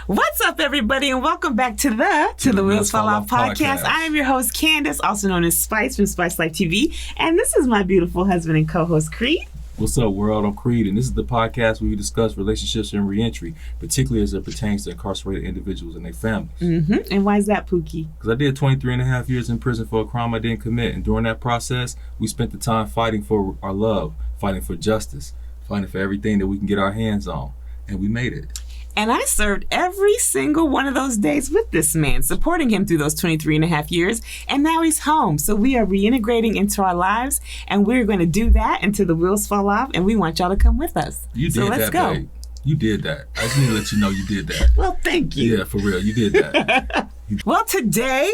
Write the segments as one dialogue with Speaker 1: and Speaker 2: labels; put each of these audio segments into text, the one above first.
Speaker 1: What's up, everybody, and welcome back to the Wheels Fall Off podcast. I am your host, Candace, also known as Spice from SpiceLifeTv, and this is my beautiful husband and co-host, Creed.
Speaker 2: What's up, world? I'm Creed, and this is the podcast where we discuss relationships and reentry, particularly as it pertains to incarcerated individuals and their families.
Speaker 1: Mm-hmm. And why is that, Pookie?
Speaker 2: Because I did 23 and a half years in prison for a crime I didn't commit, and during that process, we spent the time fighting for our love, fighting for justice, fighting for everything that we can get our hands on, and we made it.
Speaker 1: And I served every single one of those days with this man, supporting him through those 23 and a half years. And now he's home. So we are reintegrating into our lives. And we're going to do that until the wheels fall off. And we want y'all to come with us.
Speaker 2: You did
Speaker 1: let's
Speaker 2: that,
Speaker 1: go.
Speaker 2: Babe. You did that. I just need to let you know you did that.
Speaker 1: Well, thank you.
Speaker 2: Yeah, for real. You did that.
Speaker 1: Well, today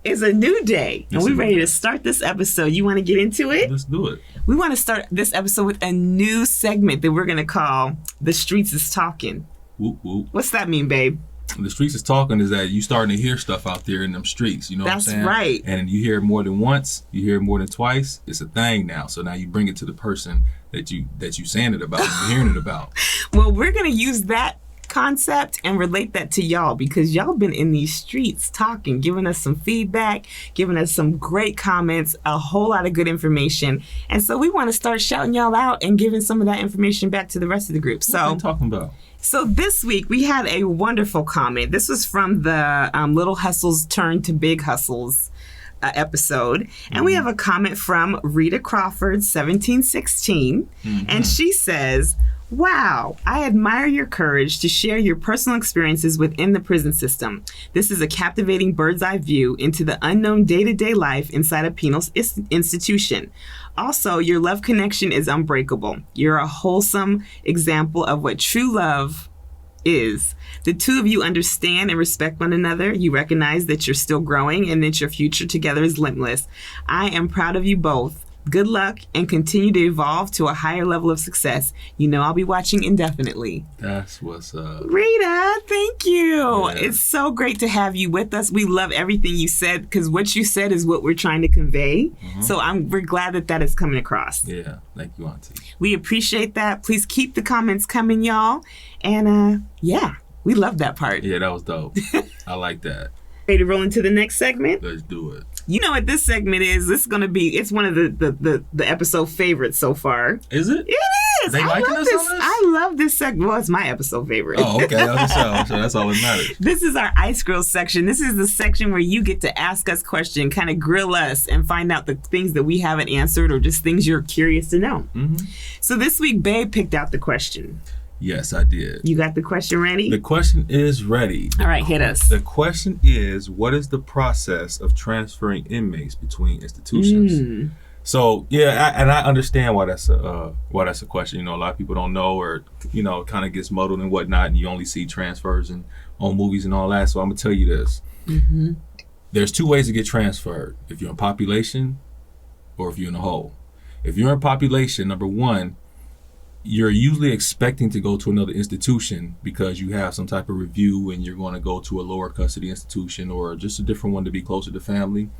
Speaker 1: is a new day. And we're ready to start this episode. You want to get into it?
Speaker 2: Let's do it.
Speaker 1: We want to start this episode with a new segment that we're going to call The Streets is Talking.
Speaker 2: Whoop, whoop.
Speaker 1: What's that mean, babe?
Speaker 2: The streets is talking is that you starting to hear stuff out there in them streets. You know what I'm saying?
Speaker 1: That's right.
Speaker 2: And you hear it more than once. You hear it more than twice. It's a thing now. So now you bring it to the person that you saying it about, and you're hearing it about.
Speaker 1: Well, we're going to use that concept and relate that to y'all because y'all been in these streets talking, giving us some feedback, giving us some great comments, a whole lot of good information. And so we want to start shouting y'all out and giving some of that information back to the rest of the group. So
Speaker 2: what are you talking about?
Speaker 1: So this week we had a wonderful comment. This was from the Little Hustles Turn to Big Hustles episode. And we have a comment from Rita Crawford, 1716. And she says, "Wow, I admire your courage to share your personal experiences within the prison system. This is a captivating bird's eye view into the unknown day-to-day life inside a penal institution. Also, your love connection is unbreakable. You're a wholesome example of what true love is. The two of you understand and respect one another. You recognize that you're still growing and that your future together is limitless. I am proud of you both. Good luck and continue to evolve to a higher level of success. You know I'll be watching indefinitely."
Speaker 2: That's what's up.
Speaker 1: Rita, thank you.
Speaker 2: Yeah.
Speaker 1: It's so great to have you with us. We love everything you said because what you said is what we're trying to convey. So we're glad that is coming across.
Speaker 2: Yeah, thank you, Auntie.
Speaker 1: We appreciate that. Please keep the comments coming, y'all. And we love that part.
Speaker 2: Yeah, that was dope. I like that.
Speaker 1: Ready to roll into the next segment?
Speaker 2: Let's do it.
Speaker 1: You know what this segment is? This is going to be, it's one of the episode favorites so far.
Speaker 2: Is it?
Speaker 1: It is.
Speaker 2: They liking us on this?
Speaker 1: I love this segment. Well, it's my episode favorite.
Speaker 2: Oh, okay. That's all that matters.
Speaker 1: This is our Ice Grill section. This is the section where you get to ask us questions, kind of grill us, and find out the things that we haven't answered or just things you're curious to know. So this week, Babe picked out the question.
Speaker 2: Yes, I did.
Speaker 1: You got the question ready?
Speaker 2: The question is ready.
Speaker 1: All right, hit us.
Speaker 2: The question is, what is the process of transferring inmates between institutions? So, and I understand why that's a question. You know, a lot of people don't know, or it kind of gets muddled and whatnot, and you only see transfers on movies and all that. So I'm gonna tell you this: there's two ways to get transferred. If you're in population, or if you're in the whole. If you're in population, number one, you're usually expecting to go to another institution because you have some type of review and you're going to go to a lower custody institution or just a different one to be closer to family.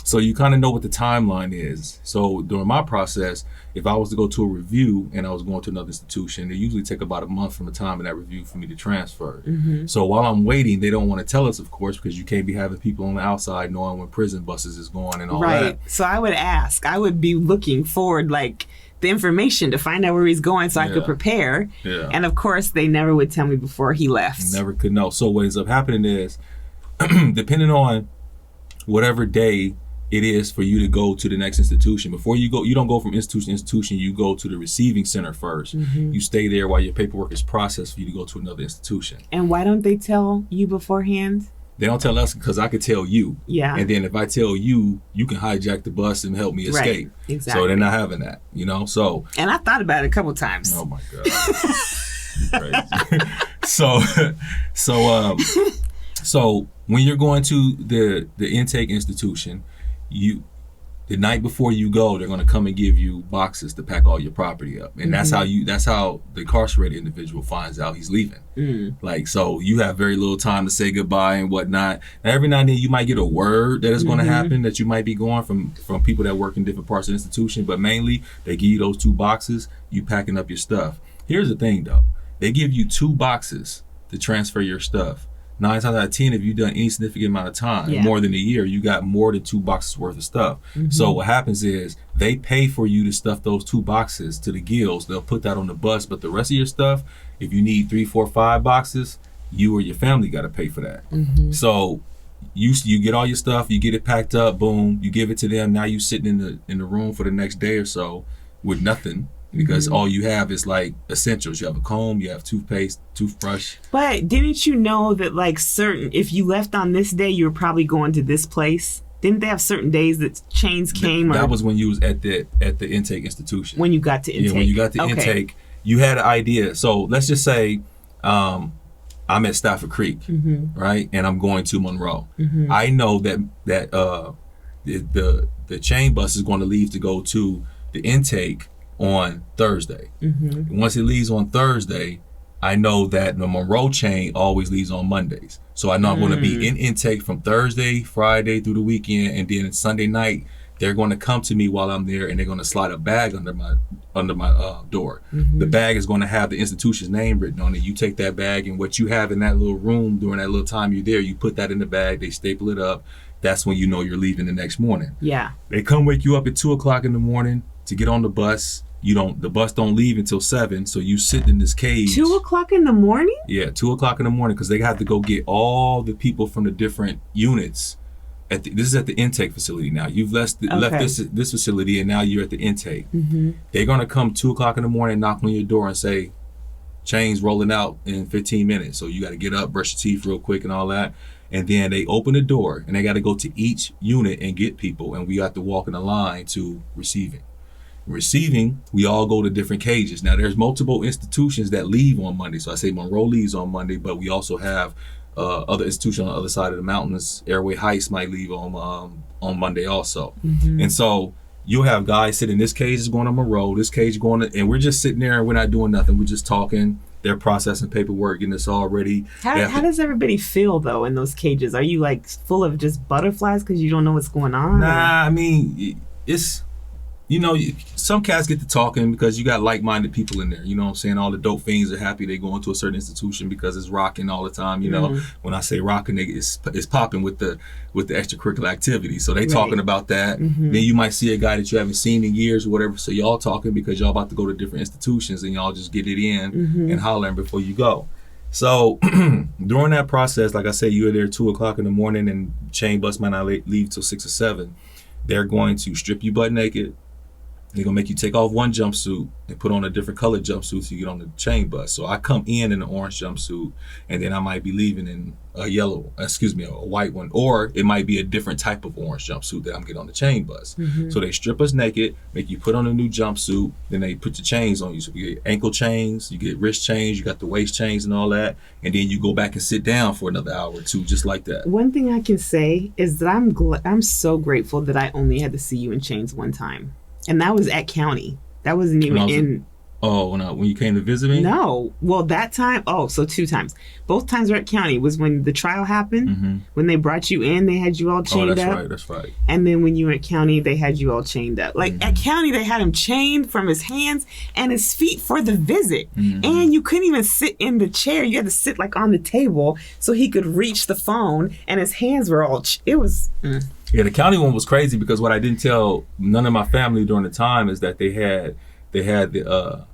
Speaker 2: So you kind of know what the timeline is. So during my process, if I was to go to a review and I was going to another institution, it usually take about a month from the time of that review for me to transfer. So while I'm waiting, they don't want to tell us, of course, because you can't be having people on the outside knowing when prison buses is going and all that.
Speaker 1: Right. So I would be looking forward, the information to find out where he's going so I could prepare. And of course, they never would tell me before he left.
Speaker 2: You never could know. So what ends up happening is, depending on whatever day it is for you to go to the next institution, before you go, you don't go from institution to institution, you go to the receiving center first. You stay there while your paperwork is processed for you to go to another institution.
Speaker 1: And why don't they tell you beforehand?
Speaker 2: They don't tell us because I could tell you.
Speaker 1: Yeah.
Speaker 2: And then if I tell you, you can hijack the bus and help me escape.
Speaker 1: Right. Exactly.
Speaker 2: So they're not having that, So.
Speaker 1: And I thought about it a couple times.
Speaker 2: Oh my God. Crazy. So when you're going to the intake institution, the night before you go, they're going to come and give you boxes to pack all your property up. And that's how the incarcerated individual finds out he's leaving. So you have very little time to say goodbye and whatnot. Now, every now and then you might get a word that is going to happen, that you might be going from people that work in different parts of the institution, but mainly they give you those 2 boxes, you packing up your stuff. Here's the thing though, they give you 2 boxes to transfer your stuff. 9 times out of 10, if you've done any significant amount of time, more than a year, you got more than 2 boxes worth of stuff. So what happens is they pay for you to stuff those 2 boxes to the gills. They'll put that on the bus, but the rest of your stuff, if you need 3, 4, 5 boxes, you or your family got to pay for that. So you get all your stuff, you get it packed up, boom, you give it to them. Now you sitting in the room for the next day or so with nothing. Because all you have is like essentials. You have a comb, you have toothpaste, toothbrush.
Speaker 1: But didn't you know that like if you left on this day, you were probably going to this place? Didn't they have certain days that chains came?
Speaker 2: That was when you was at the intake institution.
Speaker 1: When you got to intake.
Speaker 2: Yeah, when you got to intake, you had an idea. So let's just say I'm at Stafford Creek, right? And I'm going to Monroe. I know that the chain bus is going to leave to go to the intake on Thursday. Once it leaves on Thursday, I know that the Monroe chain always leaves on Mondays. So I know I'm going to be in intake from Thursday, Friday through the weekend, and then Sunday night they're going to come to me while I'm there, and they're going to slide a bag under my door. The bag is going to have the institution's name written on it. You take that bag, and what you have in that little room during that little time you're there, you put that in the bag. They staple it up. That's when you know you're leaving the next morning.
Speaker 1: Yeah.
Speaker 2: They come wake you up at 2:00 in the morning to get on the bus. The bus don't leave until 7, so you sit in this cage.
Speaker 1: 2:00 in the morning?
Speaker 2: Yeah, 2:00 in the morning, because they have to go get all the people from the different units. This is at the intake facility now. You've left this facility, and now you're at the intake. They're gonna come 2:00 in the morning, knock on your door, and say, "Chain's rolling out in 15 minutes." So you got to get up, brush your teeth real quick, and all that. And then they open the door, and they got to go to each unit and get people, and we got to walk in a line to receiving. Receiving, we all go to different cages. Now there's multiple institutions that leave on Monday. So I say Monroe leaves on Monday, but we also have other institutions on the other side of the mountains. Airway Heights might leave on Monday also. And so you'll have guys sitting in this cage is going to Monroe, this cage going to, and we're just sitting there and we're not doing nothing. We're just talking. They're processing paperwork, getting this all ready.
Speaker 1: How does everybody feel though in those cages? Are you like full of just butterflies because you don't know what's going on?
Speaker 2: Nah, I mean, it's, some cats get to talking because you got like-minded people in there. You know what I'm saying? All the dope fiends are happy they go into a certain institution because it's rocking all the time. When I say rocking, it's popping with the extracurricular activity. So they talking about that. Then you might see a guy that you haven't seen in years or whatever. So y'all talking because y'all about to go to different institutions and y'all just get it in and hollering before you go. So during that process, like I said, you're there 2:00 in the morning and chain bus might not leave till 6 or 7. They're going to strip you butt naked. They're going to make you take off one jumpsuit and put on a different colored jumpsuit so you get on the chain bus. So I come in an orange jumpsuit, and then I might be leaving in a white one. Or it might be a different type of orange jumpsuit that I'm getting on the chain bus. So they strip us naked, make you put on a new jumpsuit, then they put the chains on you. So you get ankle chains, you get wrist chains, you got the waist chains and all that. And then you go back and sit down for another hour or two, just like that.
Speaker 1: One thing I can say is that I'm so grateful that I only had to see you in chains one time. And that was at county. That wasn't even in.
Speaker 2: When you came to visit me?
Speaker 1: No. Well, that time. So 2 times. Both times were at county. Was when the trial happened. When they brought you in, they had you all chained up.
Speaker 2: That's right.
Speaker 1: And then when you were at county, they had you all chained up. Like at county, they had him chained from his hands and his feet for the visit. And you couldn't even sit in the chair. You had to sit like on the table so he could reach the phone. And his hands were all. It was.
Speaker 2: Yeah, the county one was crazy because what I didn't tell none of my family during the time is that they had the.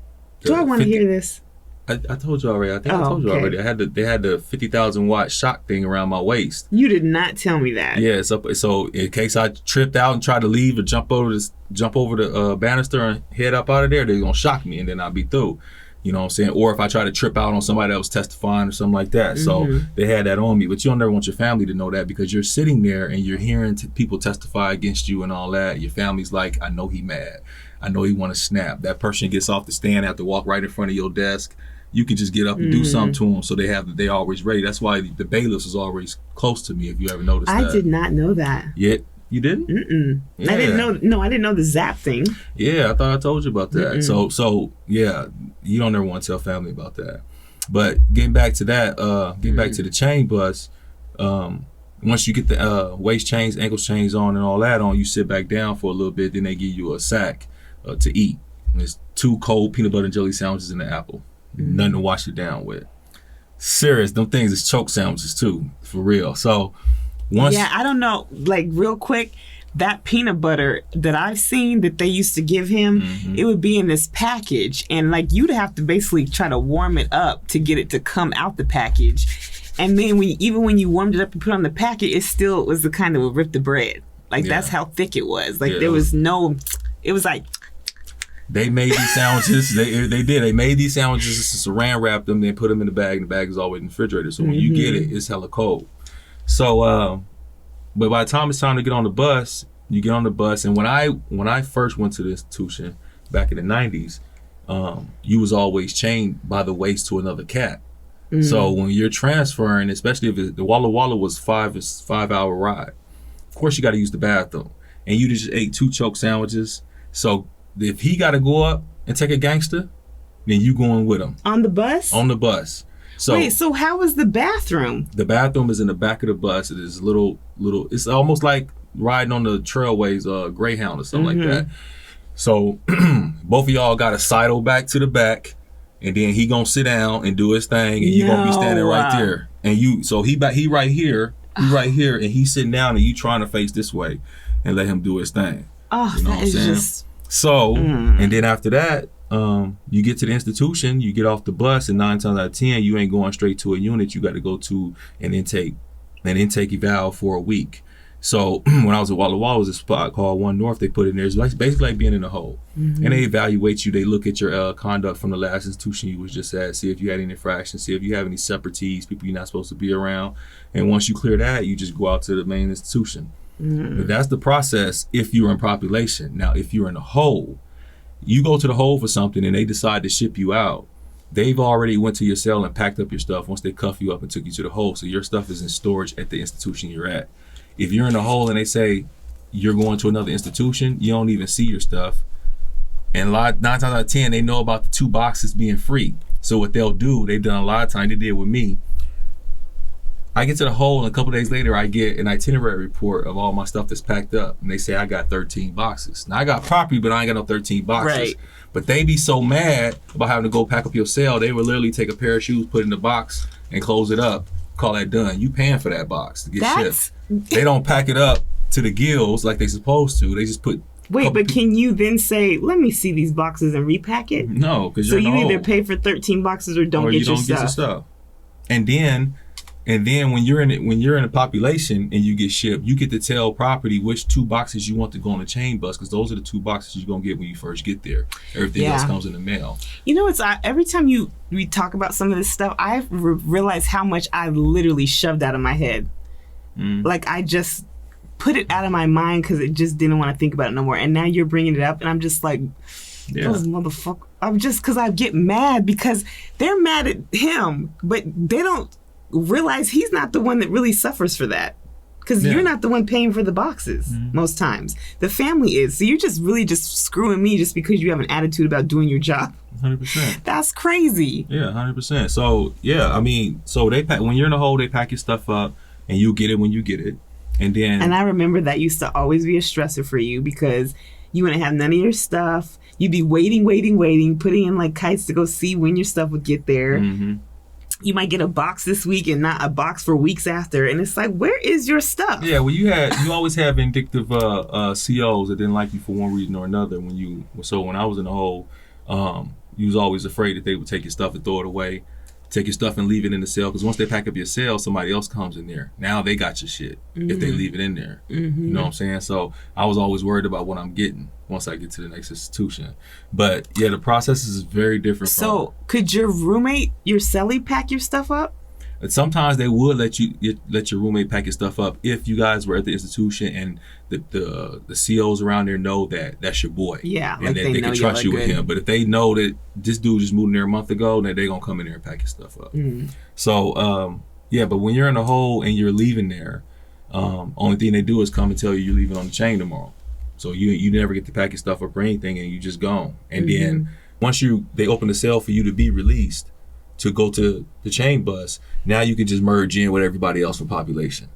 Speaker 1: Do I want to hear this?
Speaker 2: I told you already. I think I told you already. They had the 50,000 watt shock thing around my waist.
Speaker 1: You did not tell me that.
Speaker 2: Yeah, so in case I tripped out and tried to leave or jump over the banister and head up out of there, they're gonna shock me and then I'll be through. You know what I'm saying? Or if I try to trip out on somebody that was testifying or something like that. So they had that on me. But you don't never want your family to know that because you're sitting there and you're hearing people testify against you and all that. Your family's like, I know he mad. I know he want to snap. That person gets off the stand, have to walk right in front of your desk. You can just get up and do something to them. So they always ready. That's why the bailiffs is always close to me, if you ever noticed that.
Speaker 1: I did not know that.
Speaker 2: Yeah. You didn't?
Speaker 1: Yeah. I didn't know. No, I didn't know the zap thing.
Speaker 2: Yeah, I thought I told you about that. So yeah, you don't ever want to tell family about that. But getting back to that, back to the chain bus. Once you get the waist chains, ankle chains on, and all that on, you sit back down for a little bit. Then they give you a sack to eat. And it's 2 cold peanut butter and jelly sandwiches and an apple. Nothing to wash it down with. Serious. Them things is choke sandwiches too, for real. So once.
Speaker 1: Yeah, I don't know. Like real quick, that peanut butter that I've seen that they used to give him, it would be in this package, and like you'd have to basically try to warm it up to get it to come out the package. And then even when you warmed it up and put it on the packet, it still was the kind that would rip the bread. Like that's how thick it was. Like there was no. It was like.
Speaker 2: They made these sandwiches. They did. They made these sandwiches, saran wrapped them, then put them in the bag, and the bag is always in the refrigerator. So when you get it, it's hella cold. So, but by the time it's time to get on the bus, you get on the bus. And when I first went to the institution back in the 90s, you was always chained by the waist to another cat. So when you're transferring, especially if the Walla Walla was 5-hour ride, of course you got to use the bathroom. And you just ate 2 choke sandwiches. So if he got to go up and take a gangster, then you going with him.
Speaker 1: On the bus?
Speaker 2: On the bus. So,
Speaker 1: wait, so how was the bathroom?
Speaker 2: The bathroom is in the back of the bus. It is little, it's almost like riding on the trailways, Greyhound or something like that. So both of y'all got to sidle back to the back, and then he gonna sit down and do his thing, and you gonna be standing right there. And so he right here, and he's sitting down, and you trying to face this way and let him do his thing.
Speaker 1: Oh,
Speaker 2: you know
Speaker 1: that
Speaker 2: what I'm
Speaker 1: is
Speaker 2: saying?
Speaker 1: just...
Speaker 2: So, and then after that, you get to the institution, you get off the bus, and 9 times out of 10, you ain't going straight to a unit. You got to go to an intake eval for a week. So when I was at Walla Walla, was a spot called One North. They put in there. It's basically like being in a hole. And they evaluate you. They look at your conduct from the last institution you was just at, see if you had any infractions, see if you have any separatees, people you're not supposed to be around. And once you clear that, you just go out to the main institution. But that's the process if you're in population. Now, if you're in a hole, you go to the hole for something and they decide to ship you out. They've already went to your cell and packed up your stuff once they cuff you up and took you to the hole. So your stuff is in storage at the institution you're at. If you're in a hole and they say you're going to another institution, you don't even see your stuff. And 9 times out of 10, they know about the 2 boxes being free. So what they'll do, they've done a lot of time, they did with me. I get to the hole, and a couple days later, I get an itinerary report of all my stuff that's packed up. And they say I got 13 boxes. Now, I got property, but I ain't got no 13 boxes. Right. But they be so mad about having to go pack up your cell, they would literally take a pair of shoes, put it in the box, and close it up. Call that done. You paying for that box to get shipped. They don't pack it up to the gills like they supposed to. They just put...
Speaker 1: Wait, but can you then say, let me see these boxes and repack it?
Speaker 2: No, because
Speaker 1: so you either pay for 13 boxes or don't get your stuff.
Speaker 2: And then when you're in a population and you get shipped, you get to tell property which 2 boxes you want to go on the chain bus, because those are the 2 boxes you're gonna get when you first get there. Everything else comes in the mail.
Speaker 1: You know, it's every time we talk about some of this stuff, I realize how much I literally shoved out of my head. Like I just put it out of my mind because it just didn't want to think about it no more. And now you're bringing it up, and I'm just like, those motherfuckers. I'm just because I get mad because they're mad at him, but they don't realize he's not the one that really suffers for that, because you're not the one paying for the boxes most times. The family is. So you're just really just screwing me just because you have an attitude about doing your job.
Speaker 2: 100%.
Speaker 1: That's crazy.
Speaker 2: Yeah, 100%. So I mean, so they pack, when you're in a hole, they pack your stuff up, and you get it when you get it, and I
Speaker 1: remember that used to always be a stressor for you because you wouldn't have none of your stuff. You'd be waiting, putting in like kites to go see when your stuff would get there. You might get a box this week and not a box for weeks after. And it's like, where is your stuff?
Speaker 2: Yeah, well, you always have vindictive COs that didn't like you for one reason or another. So when I was in the hole, you was always afraid that they would take your stuff and throw it away, take your stuff and leave it in the cell. Because once they pack up your cell, somebody else comes in there. Now they got your shit if they leave it in there. You know what I'm saying? So I was always worried about what I'm getting once I get to the next institution. But yeah, the process is very different.
Speaker 1: So could your roommate, your cellie, pack your stuff up?
Speaker 2: Sometimes they would let your roommate pack your stuff up if you guys were at the institution and the COs around there know that that's your boy.
Speaker 1: Yeah,
Speaker 2: and like they can trust you with him. But if they know that this dude just moved in there a month ago, then they're gonna come in there and pack your stuff up. So but when you're in a hole and you're leaving there, only thing they do is come and tell you you're leaving on the chain tomorrow. So you never get to pack your stuff up or anything, and you just gone. And then once they open the cell for you to be released to go to the chain bus, now you can just merge in with everybody else from population.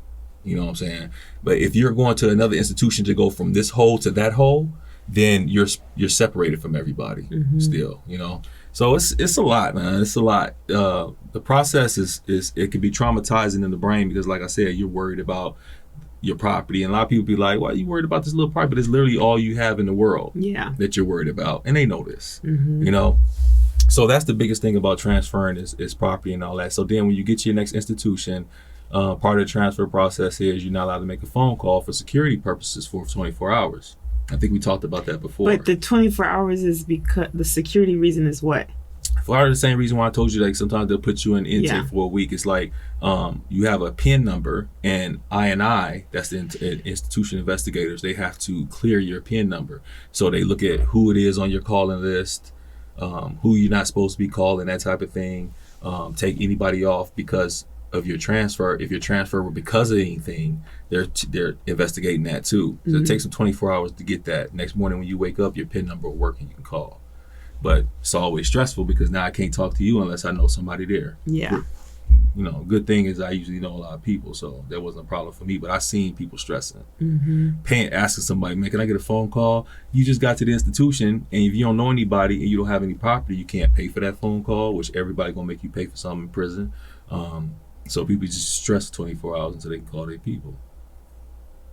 Speaker 2: You know what I'm saying? But if you're going to another institution to go from this hole to that hole, then you're separated from everybody still, you know? So it's a lot, man. It's a lot. The process is it can be traumatizing in the brain because, like I said, you're worried about your property, and a lot of people be like, "Why are you worried about this little property?" But it's literally all you have in the world that you're worried about, and they know this, you know. So that's the biggest thing about transferring is property and all that. So then when you get to your next institution, part of the transfer process is you're not allowed to make a phone call for security purposes for 24 hours. I think we talked about that before.
Speaker 1: But the 24 hours is because the security reason is what?
Speaker 2: For the same reason why I told you, like sometimes they'll put you in intake for a week. It's like you have a PIN number, and I, that's the institution investigators, they have to clear your PIN number. So they look at who it is on your calling list, who you're not supposed to be calling, that type of thing. Take anybody off because of your transfer. If your transfer were because of anything, they're investigating that too. So it takes them 24 hours to get that. Next morning when you wake up, your PIN number will work and you can call. But it's always stressful because now I can't talk to you unless I know somebody there.
Speaker 1: Yeah.
Speaker 2: You know, good thing is I usually know a lot of people, so that wasn't a problem for me. But I seen people stressing, asking somebody, "Man, can I get a phone call?" You just got to the institution, and if you don't know anybody and you don't have any property, you can't pay for that phone call, which everybody gonna make you pay for something in prison. So people just stress 24 hours until they can call their people.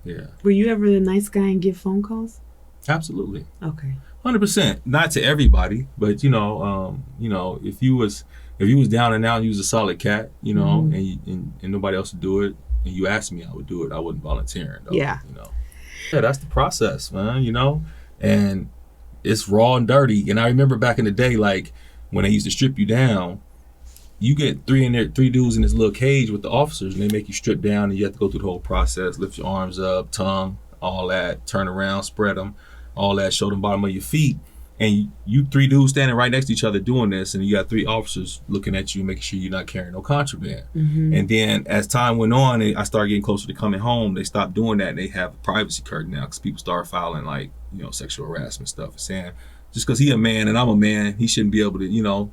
Speaker 2: Yeah.
Speaker 1: Were you ever the nice guy and give phone calls?
Speaker 2: Absolutely.
Speaker 1: Okay.
Speaker 2: 100%. Not to everybody, but you know, if you was down and out and you was a solid cat, you know, and nobody else would do it, and you asked me, I would do it. I wasn't volunteering, though.
Speaker 1: Yeah.
Speaker 2: You know. Yeah, that's the process, man. You know, and it's raw and dirty. And I remember back in the day, like when they used to strip you down, you get three dudes in this little cage with the officers, and they make you strip down, and you have to go through the whole process, lift your arms up, tongue, all that, turn around, spread them, all that, show them bottom of your feet. And you three dudes standing right next to each other doing this, and you got three officers looking at you, making sure you're not carrying no contraband. And then as time went on, I started getting closer to coming home. They stopped doing that, and they have a privacy curtain now because people start filing like, you know, sexual harassment stuff and saying just because he a man and I'm a man, he shouldn't be able to, you know,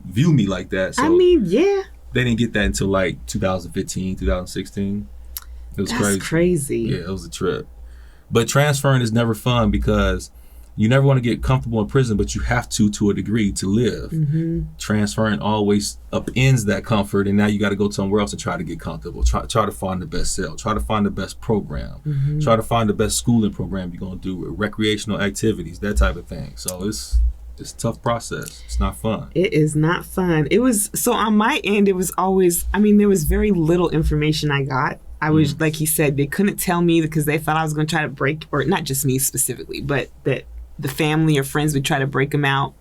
Speaker 2: view me like that. So
Speaker 1: I mean, yeah.
Speaker 2: They didn't get that until like 2015, 2016. It was crazy. Yeah, it was a trip. But transferring is never fun because you never want to get comfortable in prison, but you have to a degree to live. Transferring always upends that comfort, and now you got to go somewhere else and try to get comfortable. Try to find the best cell. Try to find the best program. Try to find the best schooling program you're going to do, recreational activities, that type of thing. So it's a tough process. It's not fun. It is not fun.
Speaker 1: It was, so on my end, it was always, I mean, there was very little information I got. I was, like he said, they couldn't tell me because they thought I was going to try to break, or not just me specifically, but that the family or friends would try to break him out.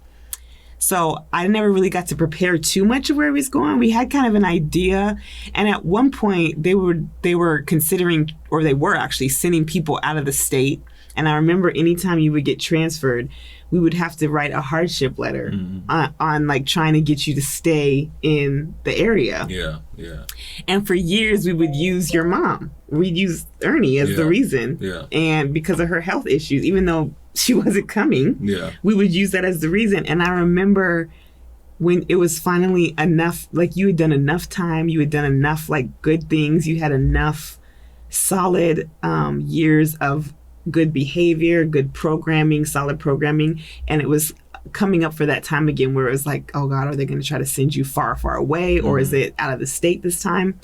Speaker 1: So I never really got to prepare too much of where he was going. We had kind of an idea. And at one point they were considering, or they were actually sending people out of the state. And I remember anytime you would get transferred, we would have to write a hardship letter on like trying to get you to stay in the area.
Speaker 2: Yeah, yeah.
Speaker 1: And for years we would use your mom. We'd use Ernie as the reason.
Speaker 2: Yeah.
Speaker 1: And because of her health issues, even though she wasn't coming, we would use that as the reason. And I remember when it was finally enough, like you had done enough time, you had done enough like good things, you had enough solid years of good behavior, good programming, solid programming. And it was coming up for that time again where it was like, oh God, are they going to try to send you far, far away? Or is it out of the state this time?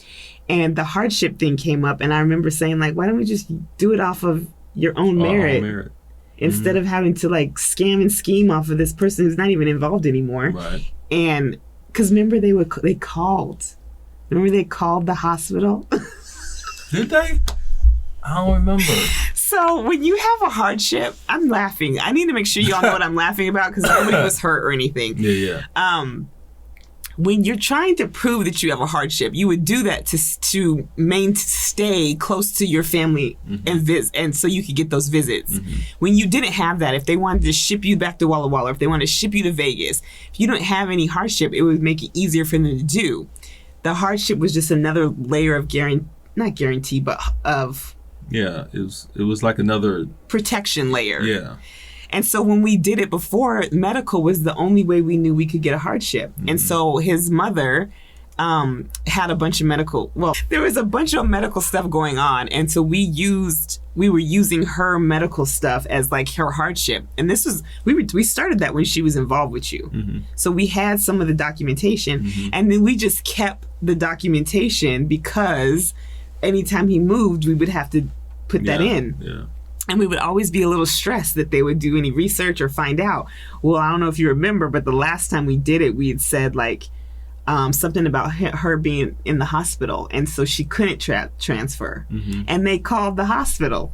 Speaker 1: And the hardship thing came up. And I remember saying like, why don't we just do it off of your own merit? Instead of having to like scam and scheme off of this person who's not even involved anymore.
Speaker 2: Right.
Speaker 1: And because remember they called the hospital.
Speaker 2: Did they? I don't remember.
Speaker 1: So when you have a hardship, I'm laughing. I need to make sure y'all know what I'm laughing about because nobody was hurt or anything.
Speaker 2: Yeah.
Speaker 1: When you're trying to prove that you have a hardship, you would do that to stay close to your family and so you could get those visits. When you didn't have that, if they wanted to ship you back to Walla Walla, if they wanted to ship you to Vegas, if you don't have any hardship, it would make it easier for them to do. The hardship was just another layer of not guarantee, but of...
Speaker 2: Yeah, it was like another...
Speaker 1: protection layer.
Speaker 2: Yeah.
Speaker 1: And so when we did it before, medical was the only way we knew we could get a hardship. And so his mother had a bunch of there was a bunch of medical stuff going on, and so we were using her medical stuff as like her hardship. And this was we started that when she was involved with you. Mm-hmm. So we had some of the documentation, mm-hmm. and then we just kept the documentation because anytime he moved, we would have to put that in. Yeah. And we would always be a little stressed that they would do any research or find out. Well, I don't know if you remember, but the last time we did it, we had said like something about her being in the hospital, and so she couldn't transfer. Mm-hmm. And they called the hospital,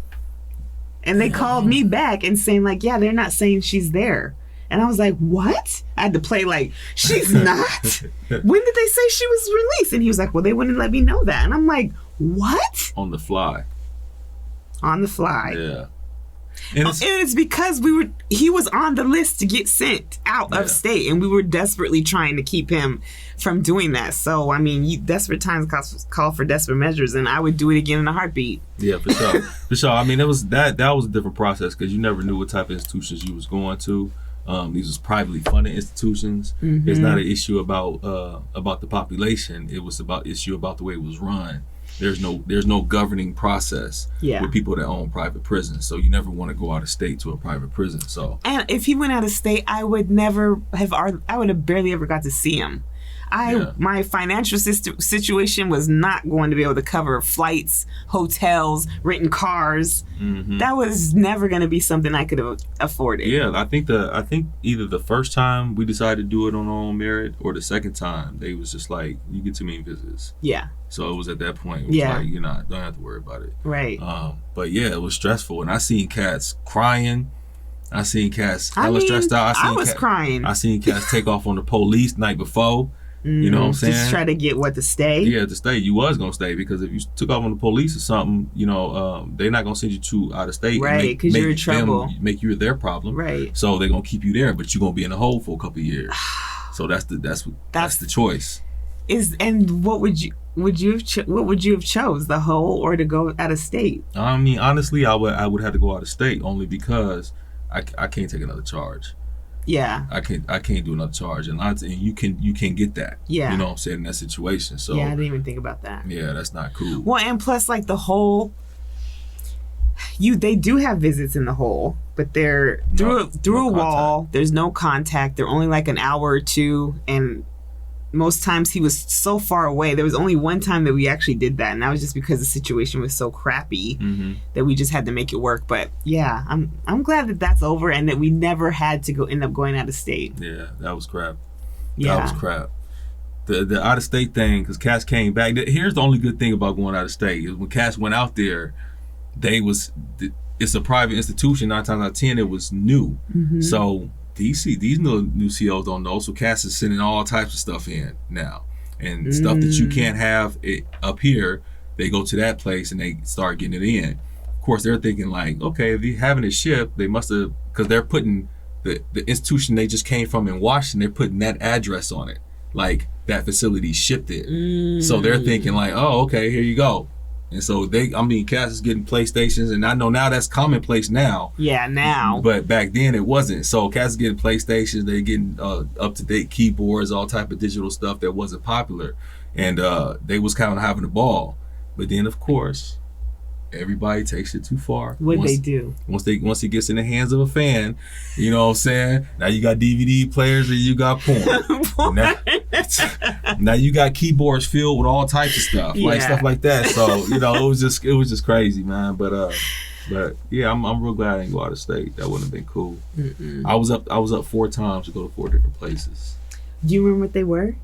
Speaker 1: and they called me back and saying like, yeah, they're not saying she's there. And I was like, what? I had to play like, she's not? When did they say she was released? And he was like, well, they wouldn't let me know that. And I'm like, what?
Speaker 2: On the fly.
Speaker 1: Yeah. And it's because he was on the list to get sent out of state, and we were desperately trying to keep him from doing that. So, I mean, desperate times call for desperate measures, and I would do it again in a heartbeat.
Speaker 2: Yeah, for sure. For sure. I mean, that was a different process because you never knew what type of institutions you was going to. These was privately funded institutions. Mm-hmm. It's not an issue about the population. It was issue about the way it was run. There's no governing process with people that own private prisons. So you never want to go out of state to a private prison. So, and
Speaker 1: if he went out of state, I would have barely ever got to see him. My financial situation was not going to be able to cover flights, hotels, renting cars. Mm-hmm. That was never going to be something I could have afforded.
Speaker 2: Yeah, I think either the first time we decided to do it on our own merit, or the second time they was just like, you get too many visits.
Speaker 1: Yeah.
Speaker 2: So it was at that point, it was like, don't have to worry about it.
Speaker 1: Right.
Speaker 2: But yeah, it was stressful, and I seen cats crying. I seen cats hella stressed out.
Speaker 1: I was crying.
Speaker 2: I seen cats take off on the police night before. You know what I'm saying?
Speaker 1: Just try to get to stay?
Speaker 2: Yeah, to stay. You was going to stay, because if you took off on the police or something, they're not going to send you to out of state.
Speaker 1: Right, because you're in trouble.
Speaker 2: Make you their problem.
Speaker 1: Right.
Speaker 2: So they're going to keep you there, but you're going to be in the hole for a couple of years. So that's the choice.
Speaker 1: And what would you have chose, the hole or to go out of state?
Speaker 2: I mean, honestly, I would have to go out of state, only because I can't take another charge.
Speaker 1: Yeah,
Speaker 2: I can't do another charge, and you can get that.
Speaker 1: Yeah,
Speaker 2: you know what I'm saying, in that situation. So
Speaker 1: yeah, I didn't even think about that.
Speaker 2: Yeah, that's not cool.
Speaker 1: Well, and plus, like the hole, they do have visits in the hole, but they're through a wall. There's no contact. They're only like an hour or two, and most times he was so far away. There was only one time that we actually did that, and that was just because the situation was so crappy that we just had to make it work. But yeah, I'm glad that that's over and that we never had to end up going out of state.
Speaker 2: Yeah, that was crap. Yeah, that was crap. The out of state thing, because Cass came back. Here's the only good thing about going out of state is when Cass went out there, it's a private institution. 9 times out of 10, it was new. Mm-hmm. So these new COs don't know, so Cass is sending all types of stuff in now, and stuff that you can't have it up here, they go to that place and they start getting it in. Of course, they're thinking like, okay, if they're having it shipped, they must have, because they're putting the institution they just came from in Washington, they're putting that address on it, like that facility shipped it. So they're thinking like, oh, okay, here you go. And so Cass is getting PlayStations, and I know now that's commonplace now.
Speaker 1: Yeah, now.
Speaker 2: But back then it wasn't. So Cass is getting PlayStations, they're getting up-to-date keyboards, all type of digital stuff that wasn't popular. And they was kind of having a ball. But then, of course, everybody takes it too far.
Speaker 1: What'd they do?
Speaker 2: Once it gets in the hands of a fan, you know what I'm saying? Now you got DVD players and you got porn. Now you got keyboards filled with all types of stuff, like stuff like that. So it was just crazy, man. But yeah, I'm real glad I didn't go out of state. That wouldn't have been cool. Mm-mm. I was up 4 times to go to 4 different places.
Speaker 1: Do you remember what they were?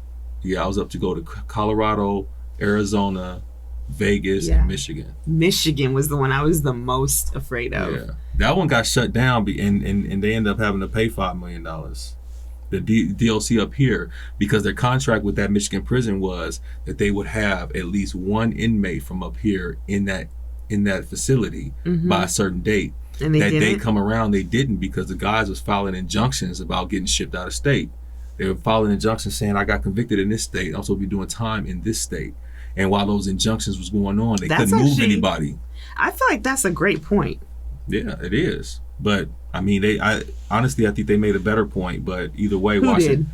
Speaker 2: Yeah, I was up to go to Colorado, Arizona, Vegas, and Michigan.
Speaker 1: Michigan was the one I was the most afraid of.
Speaker 2: Yeah, that one got shut down, and they ended up having to pay $5 million. The DLC up here, because their contract with that Michigan prison was that they would have at least one inmate from up here in that facility by a certain date. And they come around, they didn't, because the guys was filing injunctions about getting shipped out of state. They were filing injunctions saying, I got convicted in this state, I'm supposed to be doing time in this state. And while those injunctions was going on, they couldn't move anybody.
Speaker 1: I feel like that's a great point.
Speaker 2: Yeah, it is. But I mean, I honestly think they made a better point. But either way,
Speaker 1: Who did?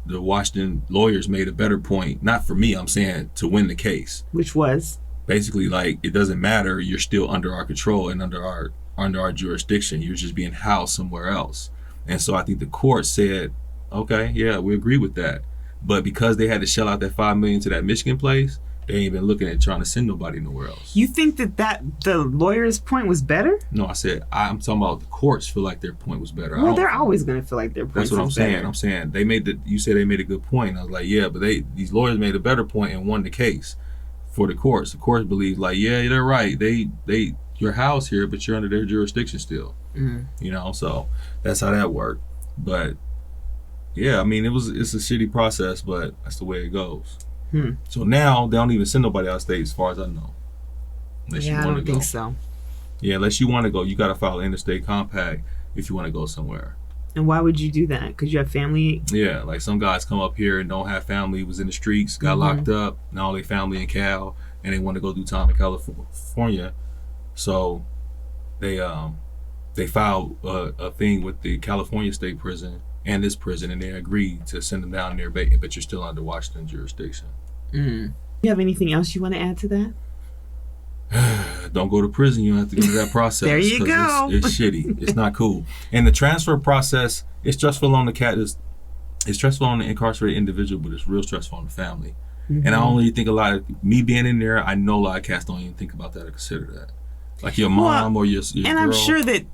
Speaker 2: the Washington lawyers made a better point. Not for me, I'm saying to win the case.
Speaker 1: Which was?
Speaker 2: Basically, like, it doesn't matter. You're still under our control and under our jurisdiction. You're just being housed somewhere else. And so I think the court said, okay, yeah, we agree with that. But because they had to shell out that $5 million to that Michigan place, they ain't been looking at trying to send nobody nowhere else.
Speaker 1: You think that the lawyer's point was better?
Speaker 2: No, I said I'm talking about the courts feel like their point was better.
Speaker 1: Well, they're always going to feel like their point was better.
Speaker 2: That's what I'm saying. I'm saying you said they made a good point. I was like, yeah, but these lawyers made a better point and won the case for the courts. The courts believe like, yeah, they're right. You're housed here, but you're under their jurisdiction still. You know, so that's how that worked. But yeah, I mean, it's a shitty process, but that's the way it goes. So now they don't even send nobody out of state, as far as I know. Unless you
Speaker 1: I
Speaker 2: want
Speaker 1: don't
Speaker 2: to
Speaker 1: think
Speaker 2: go.
Speaker 1: so.
Speaker 2: Yeah, unless you want to go, you got to file an interstate compact if you want to go somewhere.
Speaker 1: And why would you do that? Because you have family?
Speaker 2: Yeah, like some guys come up here and don't have family, was in the streets, got locked up, now they family in Cal, and they want to go do time in California. So they filed a thing with the California State Prison and this prison, and they agreed to send them down there, but you're still under Washington jurisdiction.
Speaker 1: You have anything else you want to add to that?
Speaker 2: Don't go to prison. You don't have to go through that process.
Speaker 1: There you go.
Speaker 2: It's shitty. It's not cool. And the transfer process is stressful on the it's stressful on the incarcerated individual, but it's real stressful on the family. And I don't really think a lot of me being in there. I know a lot of cats don't even think about that or consider that. Like your mom or your
Speaker 1: and
Speaker 2: girl.
Speaker 1: I'm sure that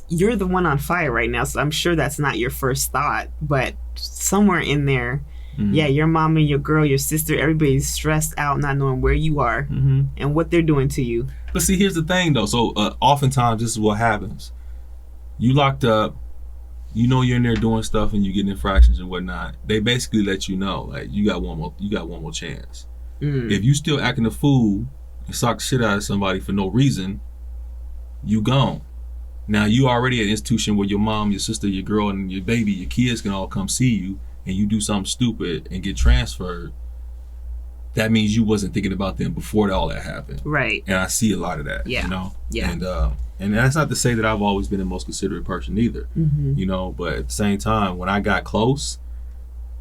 Speaker 1: you're the one on fire right now, so I'm sure that's not your first thought, but somewhere in there, yeah, your mom and your girl, your sister, everybody's stressed out, not knowing where you are and what they're doing to you.
Speaker 2: But see, here's the thing though. So oftentimes this is what happens. You locked up, you know you're in there doing stuff and you get infractions and whatnot. They basically let you know, like, you got one more chance. If you still acting a fool and sock the shit out of somebody for no reason, you gone. Now you already at an institution where your mom, your sister, your girl, and your baby, your kids can all come see you, and you do something stupid and get transferred. That means you wasn't thinking about them before all that happened. Right. And I see a lot of that. Yeah. You know? Yeah. And that's not to say that I've always been the most considerate person either. You know, but at the same time, when I got close,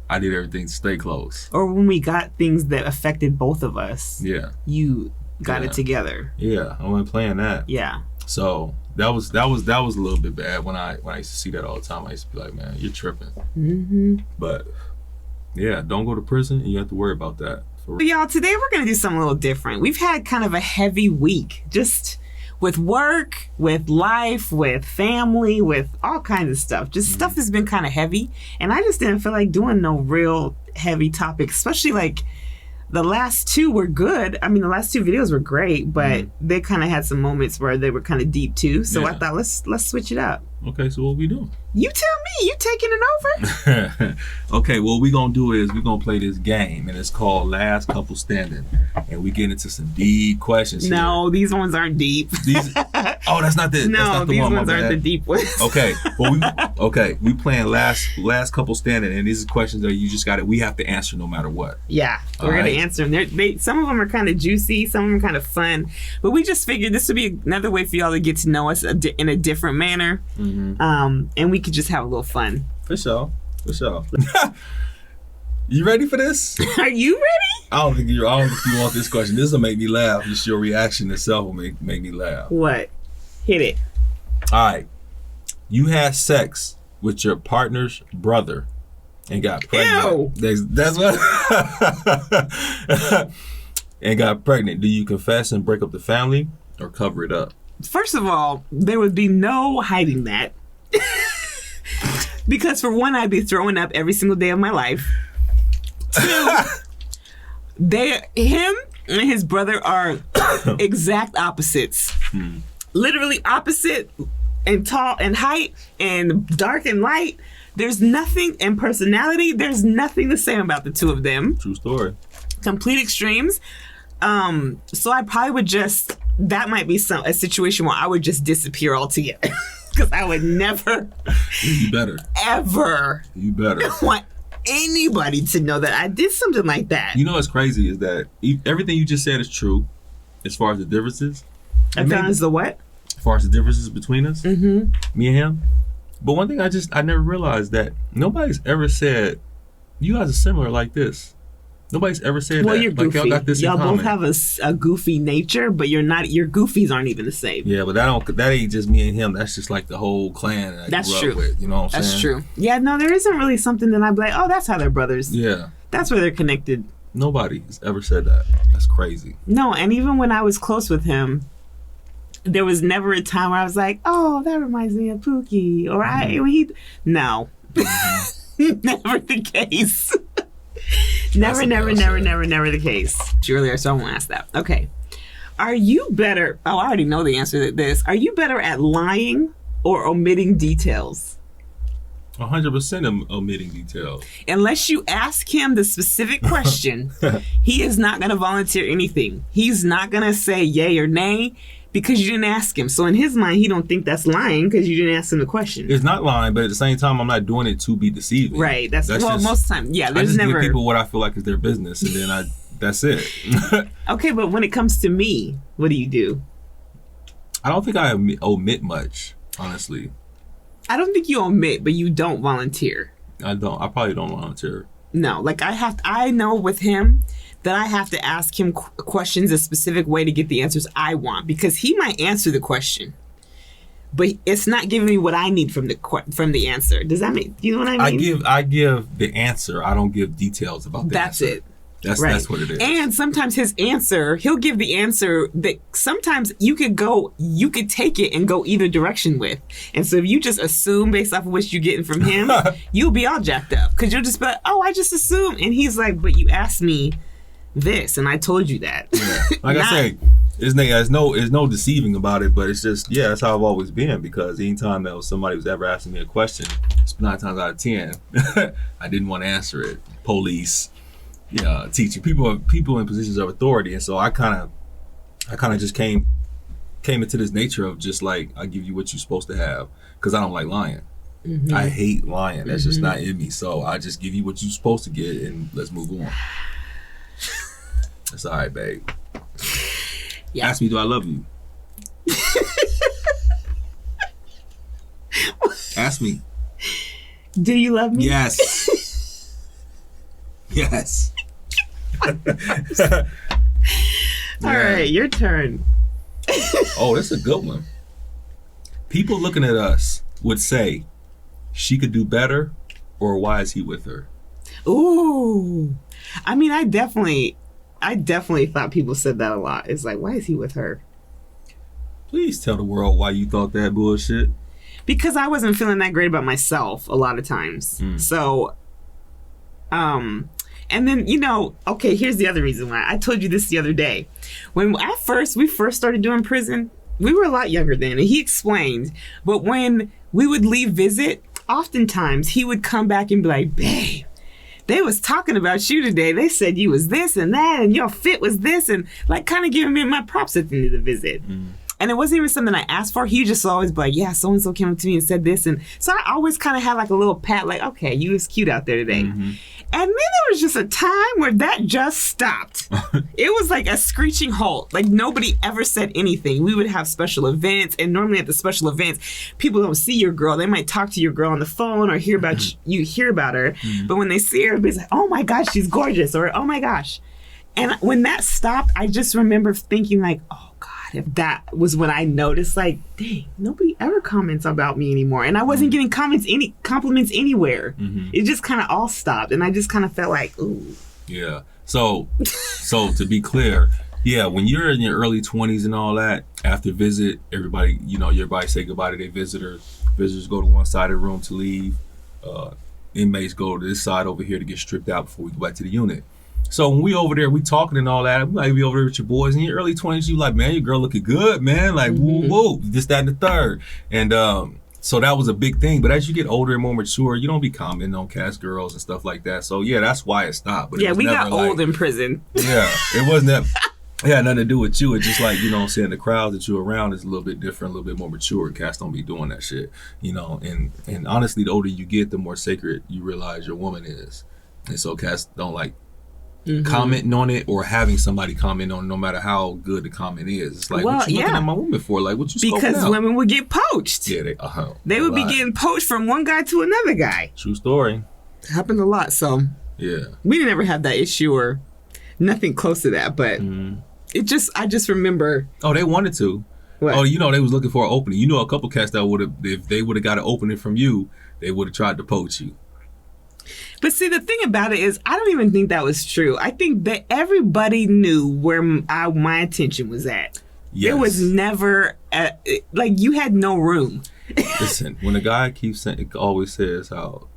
Speaker 2: I did everything to stay close.
Speaker 1: Or when we got things that affected both of us. Yeah. You got it together.
Speaker 2: Yeah. I wasn't playing that. Yeah. So that was a little bit bad when I used to see that all the time. I used to be like, man, you're tripping. But yeah, don't go to prison and you have to worry about that.
Speaker 1: So y'all, today we're gonna do something a little different. We've had kind of a heavy week, just with work, with life, with family, with all kinds of stuff. Just stuff that's been kind of heavy, and I just didn't feel like doing no real heavy topics, especially like the last two were good. I mean, the last two videos were great, but they kind of had some moments where they were kind of deep too. So I thought, let's switch it up.
Speaker 2: Okay, so what we doing?
Speaker 1: You tell me. You taking it over?
Speaker 2: Okay, what we gonna do is we gonna play this game, and it's called Last Couple Standing, and we get into some deep questions.
Speaker 1: No, these ones aren't deep.
Speaker 2: Oh, that's not the.
Speaker 1: No,
Speaker 2: that's not the
Speaker 1: these
Speaker 2: one,
Speaker 1: ones aren't the deep ones.
Speaker 2: Okay, well, we playing last couple standing, and these are questions that you just got to. We have to answer no matter what.
Speaker 1: Yeah, we're gonna answer them. Some of them are kind of juicy, some of them are kind of fun, but we just figured this would be another way for y'all to get to know us in a different manner. And we could just have a little fun.
Speaker 2: For sure. You ready for this?
Speaker 1: Are you ready?
Speaker 2: I don't think you want this question. This will make me laugh. Just your reaction itself will make me laugh.
Speaker 1: What? Hit it.
Speaker 2: All right. You had sex with your partner's brother and got pregnant. Ew. That's what. And got pregnant. Do you confess and break up the family or cover it up?
Speaker 1: First of all, there would be no hiding that. Because for one, I'd be throwing up every single day of my life. Two, him and his brother are exact opposites. Literally opposite and tall and height and dark and light. There's nothing in personality. There's nothing the same about the two of them.
Speaker 2: True story.
Speaker 1: Complete extremes. So I probably would just, that might be a situation where I would just disappear altogether. Because I would never,
Speaker 2: you better,
Speaker 1: ever,
Speaker 2: you better
Speaker 1: want anybody to know that I did something like that.
Speaker 2: You know what's crazy is that everything you just said is true, as far as the differences.
Speaker 1: As far as the what?
Speaker 2: As far as the differences between us, me and him. But one thing I never realized that nobody's ever said You guys are similar like this. Nobody's ever said
Speaker 1: Well,
Speaker 2: that.
Speaker 1: you're goofy.
Speaker 2: Like, y'all got this in
Speaker 1: Y'all
Speaker 2: common.
Speaker 1: both have a goofy nature, but you're not. Your goofies aren't even the same.
Speaker 2: Yeah, but that ain't just me and him. That's just like the whole clan that I
Speaker 1: That's
Speaker 2: grew
Speaker 1: true.
Speaker 2: up with. You know what I'm saying?
Speaker 1: That's true. Yeah, no, there isn't really something that I'd be like, oh, that's how they're brothers.
Speaker 2: Yeah.
Speaker 1: That's where they're connected.
Speaker 2: Nobody has ever said that. That's crazy.
Speaker 1: No, and even when I was close with him, there was never a time where I was like, oh, that reminds me of Pookie. Or no. Never the case. Never the case. Earlier, so I won't ask that. Okay. Are you better? Oh, I already know the answer to this. Are you better at lying or omitting details?
Speaker 2: 100% omitting details.
Speaker 1: Unless you ask him the specific question, he is not going to volunteer anything. He's not going to say yay or nay because you didn't ask him. So in his mind, he don't think that's lying because you didn't ask him the question.
Speaker 2: It's not lying, but at the same time, I'm not doing it to be deceiving.
Speaker 1: Right. That's well,
Speaker 2: just,
Speaker 1: most of the time. Yeah, there's
Speaker 2: I just
Speaker 1: never.
Speaker 2: give people what I feel like is their business, and then that's it.
Speaker 1: Okay, but when it comes to me, what do you do?
Speaker 2: I don't think I omit much, honestly.
Speaker 1: I don't think you omit, but you don't volunteer.
Speaker 2: I probably don't volunteer.
Speaker 1: No, like I know with him that I have to ask him questions a specific way to get the answers I want because he might answer the question, but it's not giving me what I need from the answer. Does that make you know what I mean?
Speaker 2: I give the answer. I don't give details about the
Speaker 1: That's
Speaker 2: answer.
Speaker 1: it.
Speaker 2: That's what it is.
Speaker 1: And sometimes his answer, he'll give the answer that sometimes you could take it and go either direction with. And so if you just assume based off of what you're getting from him, you'll be all jacked up because you'll just be like, oh, I just assumed. And he's like, but you asked me this and I told you that.
Speaker 2: Yeah. Like I say, there's no deceiving about it, but it's just, yeah, that's how I've always been because anytime that somebody was ever asking me a question, 9 times out of 10, I didn't want to answer it. Police. Yeah, teaching people in positions of authority, and so I kind of just came into this nature of just like I give you what you're supposed to have because I don't like lying. Mm-hmm. I hate lying. That's just not in me. So I just give you what you're supposed to get, and let's move on. That's all right, babe. Yeah. Ask me, do I love you? Ask me.
Speaker 1: Do you love me?
Speaker 2: Yes. Yes.
Speaker 1: All right, your turn.
Speaker 2: Oh, that's a good one. People looking at us would say, she could do better, or why is he with her?
Speaker 1: Ooh. I mean, I definitely thought people said that a lot. It's like, why is he with her?
Speaker 2: Please tell the world why you thought that bullshit.
Speaker 1: Because I wasn't feeling that great about myself a lot of times. So, and then, okay, here's the other reason why. I told you this the other day. When we first started doing prison, we were a lot younger then, and he explained. But when we would leave visit, oftentimes he would come back and be like, babe, they was talking about you today. They said you was this and that, and your fit was this, and like kind of giving me my props at the end of the visit. And it wasn't even something I asked for. He just always be like, yeah, so-and-so came up to me and said this. And so I always kind of had like a little pat, like, okay, you was cute out there today. And then there was just a time where that just stopped. It was like a screeching halt. Like nobody ever said anything. We would have special events. And normally at the special events, people don't see your girl. They might talk to your girl on the phone or hear about you hear about her. But when they see her, everybody's like, oh my gosh, she's gorgeous. Or, oh my gosh. And when that stopped, I just remember thinking like, oh God, if that was when I noticed like, dang, nobody ever comments about me anymore. And I wasn't getting compliments anywhere. It just kind of all stopped. And I just kind of felt like, ooh. Yeah.
Speaker 2: So to be clear, yeah, when you're in your early 20s and all that, after visit, everybody say goodbye to their visitors. Visitors go to one side of the room to leave. Inmates go to this side over here to get stripped out before we go back to the unit. So when we over there, we talking and all that, we might be over there with your boys in your early 20s. You like, man, your girl looking good, man. Like, woo, woo, this, that, and the third. And so that was a big thing. But as you get older and more mature, you don't be commenting on cast girls and stuff like that. So, yeah, that's why it stopped. But
Speaker 1: we got old in prison.
Speaker 2: Yeah, it wasn't that. It had nothing to do with you. It's just like, saying the crowd that you're around is a little bit different, a little bit more mature. Cats don't be doing that shit, And honestly, the older you get, the more sacred you realize your woman is. And so cats don't like commenting on it or having somebody comment on it, no matter how good the comment is. It's like, what you looking at my woman for? Like, what you
Speaker 1: because women would get poached.
Speaker 2: Yeah,
Speaker 1: they would be getting poached from one guy to another guy.
Speaker 2: True story.
Speaker 1: It happened a lot. So
Speaker 2: Yeah.
Speaker 1: We didn't ever have that issue or nothing close to that, but I just remember.
Speaker 2: Oh, they wanted to.
Speaker 1: What?
Speaker 2: Oh, you know, they was looking for an opening. You know, a couple cats that would have, if they would have got an opening from you, they would have tried to poach you.
Speaker 1: But see, the thing about it is, I don't even think that was true. I think that everybody knew where my attention was at. Yes. It was never, like, you had no room.
Speaker 2: Listen, when a guy keeps saying, it always says how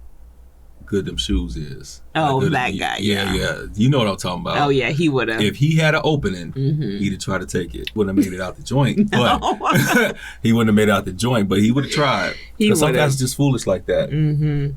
Speaker 2: good them shoes is.
Speaker 1: Oh, that guy.
Speaker 2: Yeah. You know what I'm talking about.
Speaker 1: Oh, yeah, he would have.
Speaker 2: If he had an opening, he'd have tried to take it. Wouldn't have made it out the joint. But he wouldn't have made it out the joint, but he would have tried. Because some guys are just foolish like that.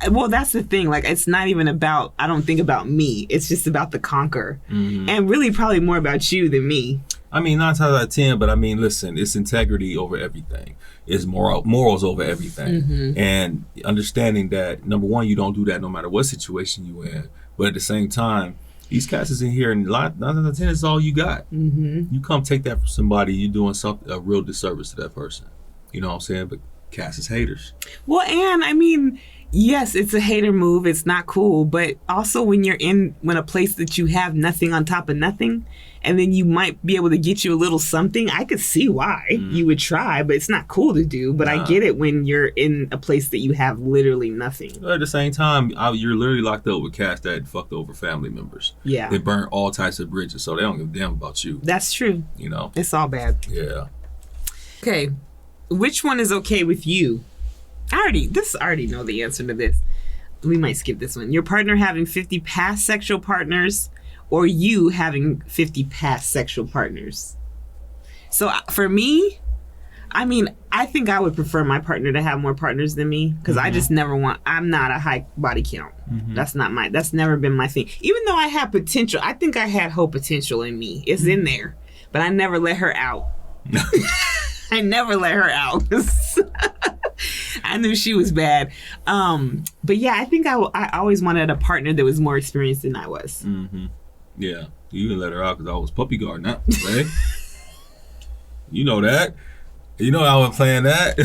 Speaker 1: Well, that's the thing. Like, it's not even about, I don't think about me. It's just about the conquer. And really probably more about you than me.
Speaker 2: I mean, 9 times out of 10, but I mean, listen, it's integrity over everything. It's morals over everything. And understanding that, number one, you don't do that no matter what situation you in. But at the same time, these cats is in here, and 9 times out of 10 is all you got. You come take that from somebody, you're doing a real disservice to that person. You know what I'm saying? But cats is haters.
Speaker 1: Well, and I mean, yes, it's a hater move. It's not cool. But also when you're in a place that you have nothing on top of nothing, and then you might be able to get you a little something, I could see why you would try, but it's not cool to do. But I get it when you're in a place that you have literally nothing.
Speaker 2: But at the same time, you're literally locked up with cats that fucked over family members.
Speaker 1: Yeah.
Speaker 2: They burnt all types of bridges, so they don't give a damn about you.
Speaker 1: That's true.
Speaker 2: You know?
Speaker 1: It's all bad.
Speaker 2: Yeah.
Speaker 1: Okay. Which one is okay with you? I already know the answer to this. We might skip this one. Your partner having 50 past sexual partners, or you having 50 past sexual partners? So for me, I mean, I think I would prefer my partner to have more partners than me, because I just I'm not a high body count. That's never been my thing. Even though I have potential, I think I had whole potential in me. It's in there, but I never let her out. I never let her out. I knew she was bad. But yeah, I think I always wanted a partner that was more experienced than I was.
Speaker 2: Yeah, you didn't let her out because I was puppy guard now, right? You know that. You know I was playing that.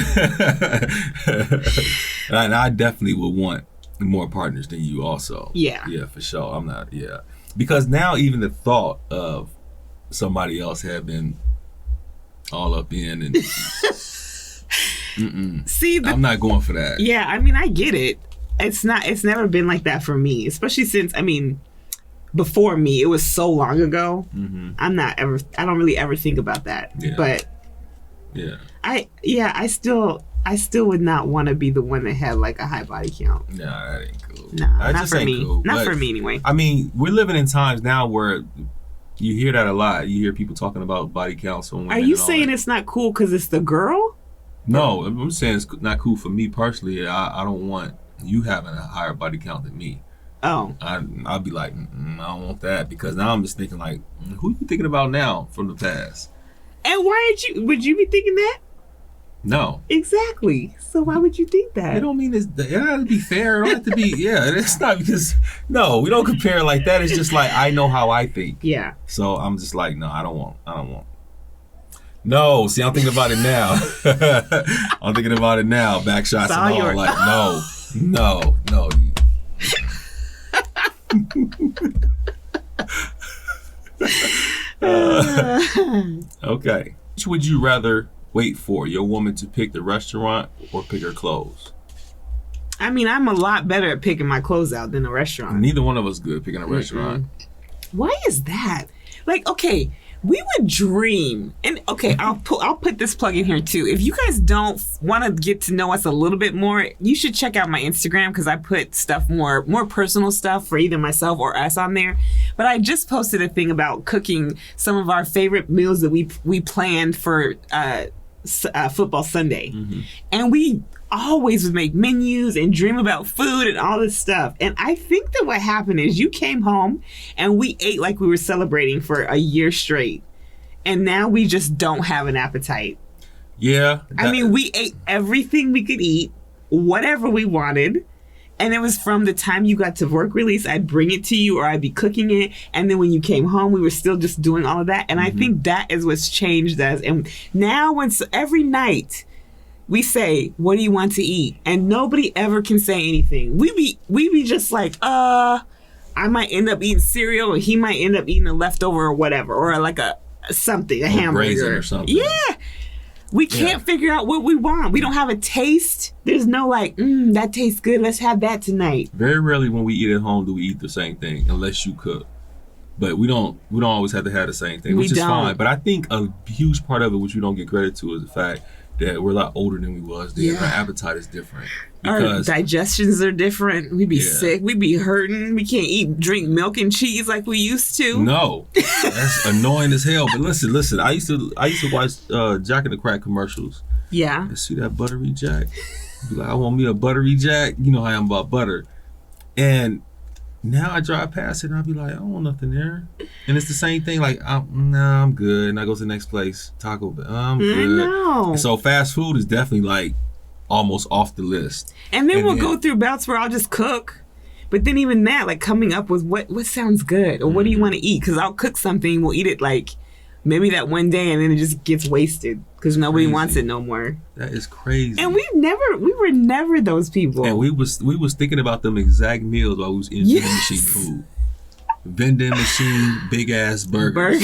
Speaker 2: And I definitely would want more partners than you also. Yeah. Yeah, for sure. I'm not, because now even the thought of somebody else having all up in and see, I'm not going for that.
Speaker 1: Yeah, I mean, I get it. It's never been like that for me, especially since, I mean, before me, it was so long ago. I don't really ever think about that. But I still would not want to be the one that had like a high body count.
Speaker 2: Nah, that ain't cool.
Speaker 1: Nah, not for me. Cool. Not for me anyway.
Speaker 2: I mean, we're living in times now where you hear that a lot. You hear people talking about body counts.
Speaker 1: Are you saying it's not cool because it's the girl?
Speaker 2: No, I'm saying it's not cool for me personally. I don't want you having a higher body count than me.
Speaker 1: Oh.
Speaker 2: I'll be like, I don't want that, because now I'm just thinking like, who are you thinking about now from the past?
Speaker 1: And would you be thinking that?
Speaker 2: No.
Speaker 1: Exactly. So why would you think that?
Speaker 2: It don't mean it has to be fair. It don't have to be, it's not because, no, we don't compare like that. It's just like, I know how I think. Yeah. So I'm just like, no, I don't want. No, see, I'm thinking about it now. I'm thinking about it now. Back shots and all. Like, no. Okay. Which would you rather wait for, your woman to pick the restaurant or pick her clothes?
Speaker 1: I mean, I'm a lot better at picking my clothes out than a restaurant.
Speaker 2: Neither one of us good picking a restaurant.
Speaker 1: Why is that? Like, okay, we would dream, and okay, I'll put this plug in here too. If you guys don't want to get to know us a little bit more, you should check out my Instagram, because I put stuff more personal stuff for either myself or us on there. But I just posted a thing about cooking some of our favorite meals that we planned for football Sunday, and we always would make menus and dream about food and all this stuff. And I think that what happened is you came home and we ate like we were celebrating for a year straight. And now we just don't have an appetite.
Speaker 2: Yeah.
Speaker 1: I mean, we ate everything we could eat, whatever we wanted. And it was from the time you got to work release, I'd bring it to you or I'd be cooking it. And then when you came home, we were still just doing all of that. And I think that is what's changed us. And now every night, we say, what do you want to eat? And nobody ever can say anything. We be just like, I might end up eating cereal, and he might end up eating a leftover or whatever, or like a hamburger
Speaker 2: or something.
Speaker 1: Yeah. We can't figure out what we want. We don't have a taste. There's no like, that tastes good. Let's have that tonight.
Speaker 2: Very rarely when we eat at home do we eat the same thing unless you cook. But we don't always have to have the same thing, which is fine. But I think a huge part of it, which we don't get credit to, is the fact that we're a lot older than we was then. Our appetite is different.
Speaker 1: Our digestions are different. We be sick. We be hurting. We can't drink milk and cheese like we used to.
Speaker 2: No, that's annoying as hell. But listen. I used to watch Jack and the Crack commercials.
Speaker 1: Yeah.
Speaker 2: And see that buttery Jack. Be like, I want me a buttery Jack. You know how I am about butter. And now I drive past it and I be like, I don't want nothing there. And it's the same thing. Like, I'm good. And I go to the next place, Taco Bell. I'm good.
Speaker 1: I know.
Speaker 2: And so fast food is definitely like almost off the list.
Speaker 1: And then we'll go through bouts where I'll just cook. But then even that, like coming up with what sounds good or what do you want to eat? Because I'll cook something, we'll eat it like maybe that one day and then it just gets wasted because nobody wants it no more.
Speaker 2: That is crazy.
Speaker 1: And we were never those people.
Speaker 2: And we was thinking about them exact meals while we was eating vending machine food. Vending machine, big ass burgers.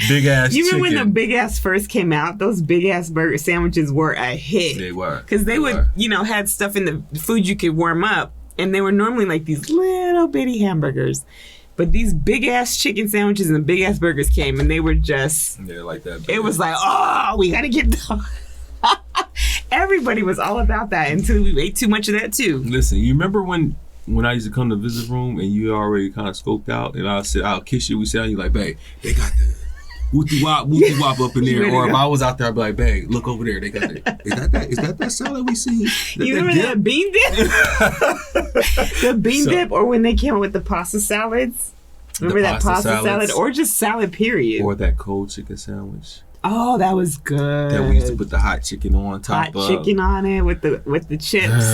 Speaker 2: Big ass
Speaker 1: You remember
Speaker 2: chicken.
Speaker 1: when the big ass first came out? Those big ass burger sandwiches were a hit.
Speaker 2: They were.
Speaker 1: Because they would, had stuff in the food you could warm up. And they were normally like these little bitty hamburgers. But these big ass chicken sandwiches and big ass burgers came and they were just...
Speaker 2: They're like that.
Speaker 1: It was like, oh, we got to get them. Everybody was all about that until we ate too much of that too.
Speaker 2: Listen, you remember when I used to come to the visit room and you already kind of scoped out and I said, I'll kiss you. We sit down, you're like, babe, they got the wooty wop up in there. Or if I was out there, I'd be like, babe, look over there. They got that. Is that salad we see?
Speaker 1: You remember that bean dip? The bean dip, or when they came out with the pasta salads? Remember that pasta salad? Or just salad, period.
Speaker 2: Or that cold chicken sandwich.
Speaker 1: Oh, that was good.
Speaker 2: That we used to put the hot chicken on top of.
Speaker 1: Hot chicken on it with the chips.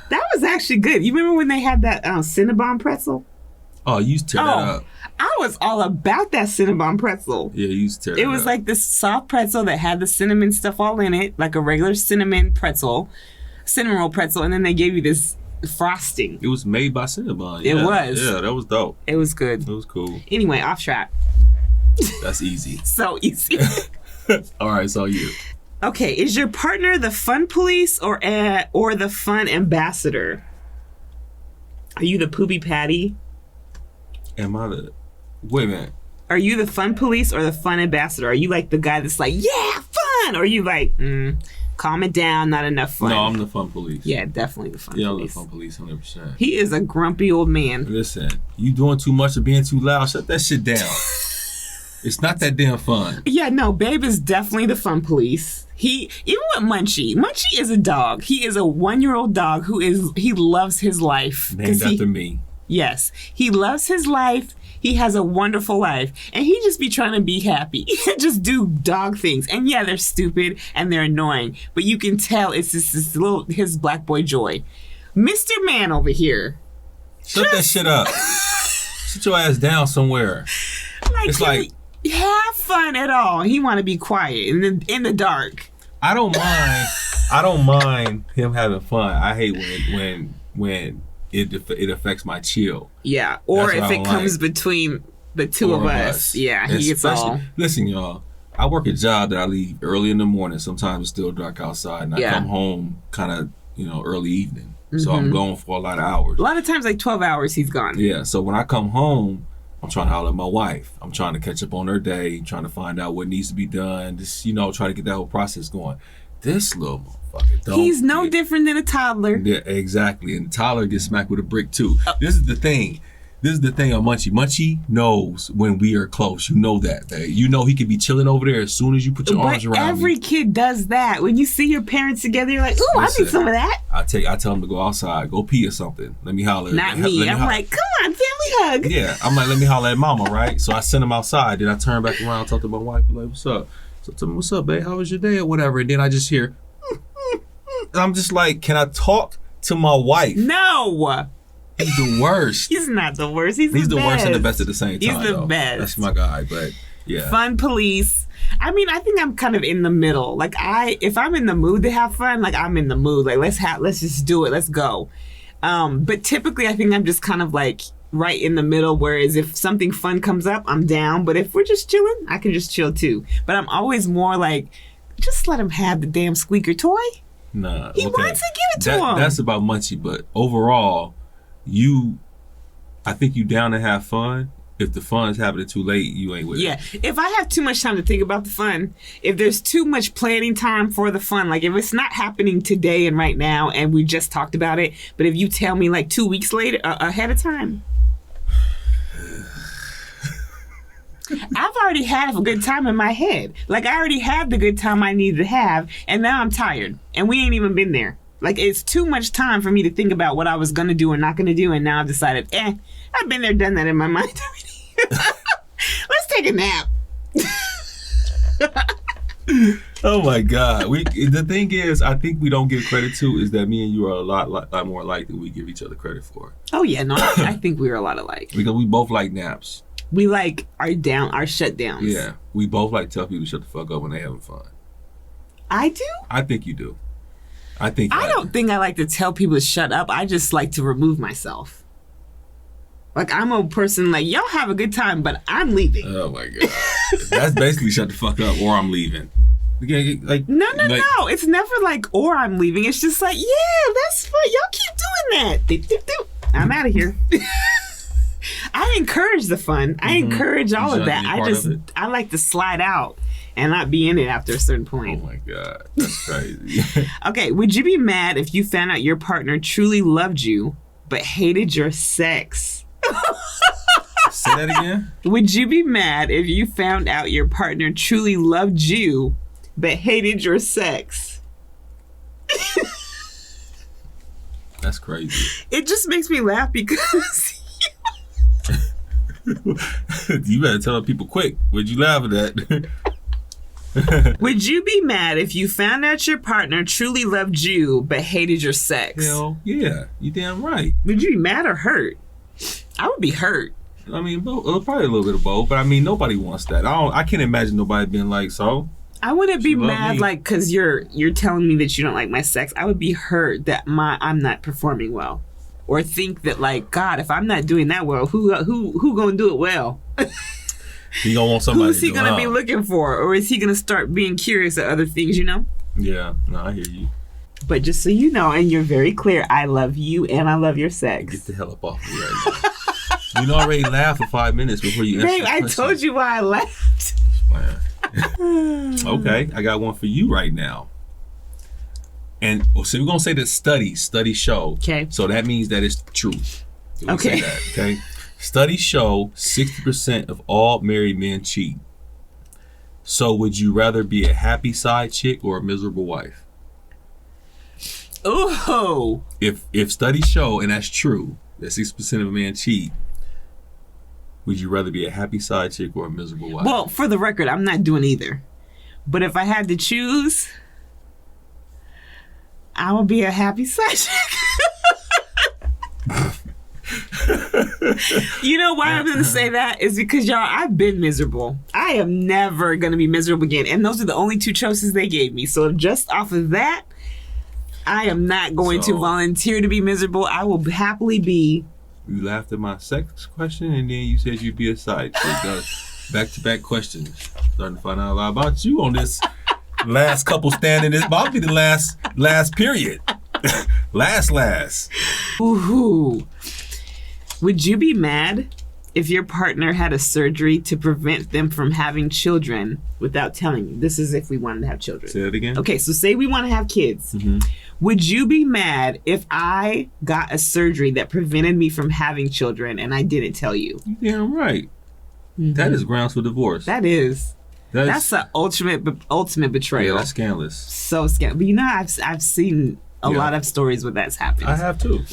Speaker 1: That was actually good. You remember when they had that Cinnabon pretzel?
Speaker 2: Oh, you used to tear that up.
Speaker 1: I was all about that Cinnabon pretzel.
Speaker 2: Yeah, you used to tear that up.
Speaker 1: It was like this soft pretzel that had the cinnamon stuff all in it, like a regular cinnamon roll pretzel, and then they gave you this frosting.
Speaker 2: It was made by Cinnabon.
Speaker 1: It was.
Speaker 2: Yeah, that was dope.
Speaker 1: It was good.
Speaker 2: It was cool.
Speaker 1: Anyway, off track.
Speaker 2: That's easy.
Speaker 1: So easy.
Speaker 2: All right, so you.
Speaker 1: Okay, is your partner the fun police or the fun ambassador? Are you the poopy patty?
Speaker 2: Am I the... Wait a minute.
Speaker 1: Are you the fun police or the fun ambassador? Are you like the guy that's like, yeah, fun? Or are you like, calm it down, not enough fun?
Speaker 2: No, I'm the fun police.
Speaker 1: Yeah, definitely the fun police.
Speaker 2: Yeah, I'm the fun police, 100%.
Speaker 1: He is a grumpy old man.
Speaker 2: Listen, you doing too much or being too loud, shut that shit down. It's not that damn fun.
Speaker 1: Yeah, no, Babe is definitely the fun police. Even with Munchie is a dog. He is a 1-year-old dog he loves his life.
Speaker 2: Named after me.
Speaker 1: Yes, he loves his life. He has a wonderful life. And he just be trying to be happy. Just do dog things. And yeah, they're stupid and they're annoying. But you can tell it's just his black boy joy. Mr. Man over here.
Speaker 2: Shut that shit up. Sit your ass down somewhere. It's like...
Speaker 1: have fun at all. He want to be quiet in the dark.
Speaker 2: I don't mind him having fun. I hate when it affects my chill.
Speaker 1: Yeah, or if it comes between the two of us. Yeah, he gets all.
Speaker 2: Listen, y'all. I work a job that I leave early in the morning. Sometimes it's still dark outside, and I come home kind of early evening. So I'm gone for a lot of hours.
Speaker 1: A lot of times, like 12 hours, he's gone.
Speaker 2: Yeah. So when I come home, I'm trying to holler at my wife. I'm trying to catch up on her day, trying to find out what needs to be done. Just, try to get that whole process going. This little motherfucker,
Speaker 1: he's no different than a toddler.
Speaker 2: Yeah, exactly. And the toddler gets smacked with a brick too. This is the thing on Munchie. Munchie knows when we are close. You know that, babe. You know he could be chilling over there as soon as you put your arms around
Speaker 1: every
Speaker 2: me.
Speaker 1: kid does that. When you see your parents together, you're like, ooh, I need some of that.
Speaker 2: I tell him to go outside, go pee or something. Let me holler.
Speaker 1: Not me. I'm like, come on, family hug.
Speaker 2: Yeah, I'm like, let me holler at mama, right? So I send him outside. Then I turn back around, talk to my wife, like, what's up? So I tell him, what's up, babe? How was your day or whatever? And then I just hear, and I'm just like, can I talk to my wife?
Speaker 1: No.
Speaker 2: He's the worst.
Speaker 1: He's not the worst. He's the best.
Speaker 2: Worst and the best at the same time.
Speaker 1: He's the best.
Speaker 2: That's my guy, but yeah.
Speaker 1: Fun police. I mean, I think I'm kind of in the middle. Like if I'm in the mood to have fun, like I'm in the mood. Like let's just do it. Let's go. But typically, I think I'm just kind of like right in the middle. Whereas if something fun comes up, I'm down. But if we're just chilling, I can just chill too. But I'm always more like, just let him have the damn squeaker toy.
Speaker 2: Nah,
Speaker 1: he wants to give it to him.
Speaker 2: That's about Munchie, but overall, I think you down to have fun. If the fun's happening too late, you ain't with it.
Speaker 1: Yeah. If I have too much time to think about the fun, if there's too much planning time for the fun, like if it's not happening today and right now and we just talked about it, but if you tell me like 2 weeks later, ahead of time, I've already had a good time in my head. Like I already had the good time I needed to have, and now I'm tired, and we ain't even been there. Like it's too much time for me to think about what I was gonna do or not gonna do, and now I've decided, I've been there, done that in my mind already. Let's take a nap.
Speaker 2: Oh my God! The thing is, I think we don't give credit to is that me and you are a lot more alike than we give each other credit for.
Speaker 1: Oh yeah, no, I think we're a lot alike
Speaker 2: because we both like naps.
Speaker 1: We like our shutdowns.
Speaker 2: Yeah, we both like tell people to shut the fuck up when they having fun.
Speaker 1: I do?
Speaker 2: I think you do. I
Speaker 1: don't think I like to tell people to shut up. I just like to remove myself. Like I'm a person like, y'all have a good time, but I'm leaving.
Speaker 2: Oh my God. That's basically shut the fuck up or I'm leaving. Like
Speaker 1: No. It's never like or I'm leaving. It's just like, yeah, that's fun. Y'all keep doing that. I'm out of here. I encourage the fun. I encourage all of that. I like to slide out and not be in it after a certain point.
Speaker 2: Oh my God. That's crazy.
Speaker 1: Okay, would you be mad if you found out your partner truly loved you but hated your sex?
Speaker 2: Say that again?
Speaker 1: Would you be mad if you found out your partner truly loved you but hated your sex?
Speaker 2: That's crazy.
Speaker 1: It just makes me laugh because
Speaker 2: you better tell people quick. Would you laugh at that?
Speaker 1: Would you be mad if you found out your partner truly loved you but hated your sex?
Speaker 2: Hell yeah, you damn right.
Speaker 1: Would you be mad or hurt? I would be hurt.
Speaker 2: I mean, probably a little bit of both, but I mean, nobody wants that. I can't imagine nobody being like, so.
Speaker 1: I wouldn't be mad like because you're telling me that you don't like my sex. I would be hurt that I'm not performing well, or think that like, God, if I'm not doing that well, who gonna do it well?
Speaker 2: He gonna want somebody.
Speaker 1: Who's he gonna be looking for, or is he gonna start being curious at other things? You know?
Speaker 2: Yeah, no, I hear you.
Speaker 1: But just so you know, and you're very clear, I love you and I love your sex.
Speaker 2: Get the hell up off me right now. You already laughed for 5 minutes before you answered.
Speaker 1: Babe, I told you why I laughed.
Speaker 2: Okay, I got one for you right now. And so we're gonna say that studies show.
Speaker 1: Okay.
Speaker 2: So that means that it's true.
Speaker 1: Okay.
Speaker 2: Say that, okay. Studies show 60% of all married men cheat. So would you rather be a happy side chick or a miserable wife?
Speaker 1: Oh.
Speaker 2: If studies show, and that's true, that 60% of men cheat, would you rather be a happy side chick or a miserable wife?
Speaker 1: Well, for the record, I'm not doing either. But if I had to choose, I would be a happy side chick. You know why I'm going to say that? Is because, y'all, I've been miserable. I am never going to be miserable again. And those are the only two choices they gave me. So just off of that, I am not going to volunteer to be miserable. I will happily be.
Speaker 2: You laughed at my sex question, and then you said you'd be a side chick. Back-to-back questions. Starting to find out a lot about you on this last couple standing. This might be the last period. last.
Speaker 1: Ooh. Would you be mad if your partner had a surgery to prevent them from having children without telling you? This is if we wanted to have children.
Speaker 2: Say it again.
Speaker 1: Okay, so say we want to have kids. Mm-hmm. Would you be mad if I got a surgery that prevented me from having children and I didn't tell you?
Speaker 2: Yeah, right. Mm-hmm. That is grounds for divorce.
Speaker 1: That is. That's the ultimate betrayal.
Speaker 2: Yeah, that's scandalous.
Speaker 1: So scandalous. But you know, I've seen a lot of stories where that's happened.
Speaker 2: I have too.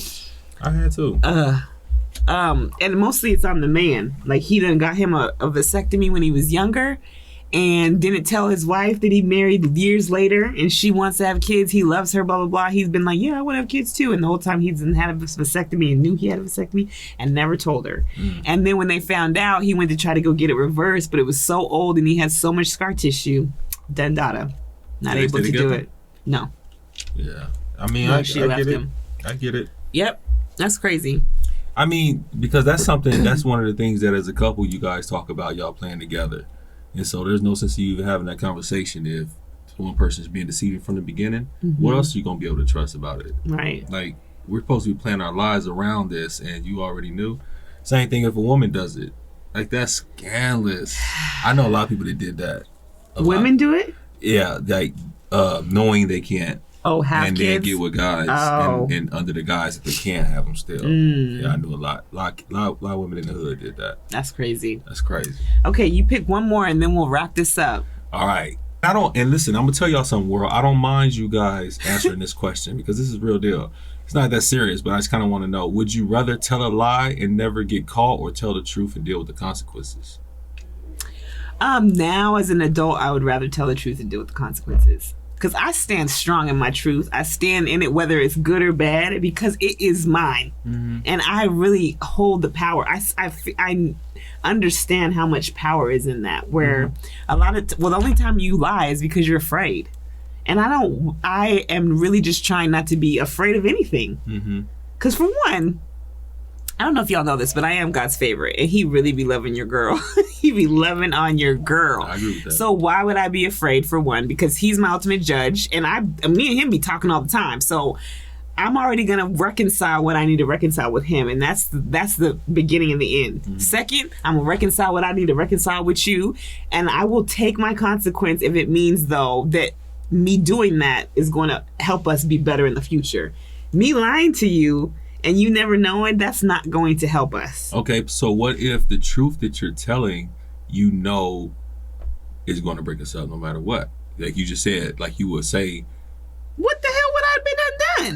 Speaker 1: And mostly it's on the man. Like he done got him a vasectomy when he was younger and didn't tell his wife that he married years later and she wants to have kids. He loves her, blah, blah, blah. He's been like, yeah, I want to have kids too. And the whole time he's had a vasectomy and knew he had a vasectomy and never told her. Mm. And then when they found out, he went to try to go get it reversed, but it was so old and he had so much scar tissue. Done. Not able to do it. No.
Speaker 2: Yeah. I mean, I get it. I get it.
Speaker 1: Yep. That's crazy.
Speaker 2: I mean, because that's one of the things that as a couple you guys talk about, y'all playing together. And so there's no sense of you even having that conversation if one person is being deceiving from the beginning. What else are you going to be able to trust about it?
Speaker 1: Right.
Speaker 2: Like, we're supposed to be planning our lives around this, and you already knew. Same thing if a woman does it. Like, that's scandalous. I know a lot of people that did that.
Speaker 1: Women do it?
Speaker 2: Yeah, like knowing they can't.
Speaker 1: Oh, have
Speaker 2: and
Speaker 1: kids?
Speaker 2: then get with guys and under the guise that they can't have them still. Yeah, I knew a lot of women in the hood did that.
Speaker 1: That's crazy.
Speaker 2: That's crazy.
Speaker 1: Okay, you pick one more and then we'll wrap this up.
Speaker 2: All right. And listen, I'm gonna tell y'all something, world. I don't mind you guys answering this question because this is real deal. It's not that serious, but I just kind of want to know: would you rather tell a lie and never get caught, or tell the truth and deal with the consequences?
Speaker 1: Now as an adult, I would rather tell the truth and deal with the consequences. Because I stand strong in my truth. I stand in it whether it's good or bad because it is mine. And I really hold the power. I understand how much power is in that. Where the only time you lie is because you're afraid. And I am really just trying not to be afraid of anything. Because for one, I don't know if y'all know this, but I am God's favorite. And he really be loving your girl. He be loving on your girl.
Speaker 2: I agree with that.
Speaker 1: So why would I be afraid, for one? Because he's my ultimate judge. And me and him be talking all the time. So I'm already going to reconcile what I need to reconcile with him. And that's the beginning and the end. Second, I'm going to reconcile what I need to reconcile with you. And I will take my consequence if it means, though, that me doing that is going to help us be better in the future. Me lying to you and you never knowing, that's not going to help us.
Speaker 2: Okay, so what if the truth that you're telling, is going to break us up no matter what? Like you just said, like you would say,
Speaker 1: what the hell would I have been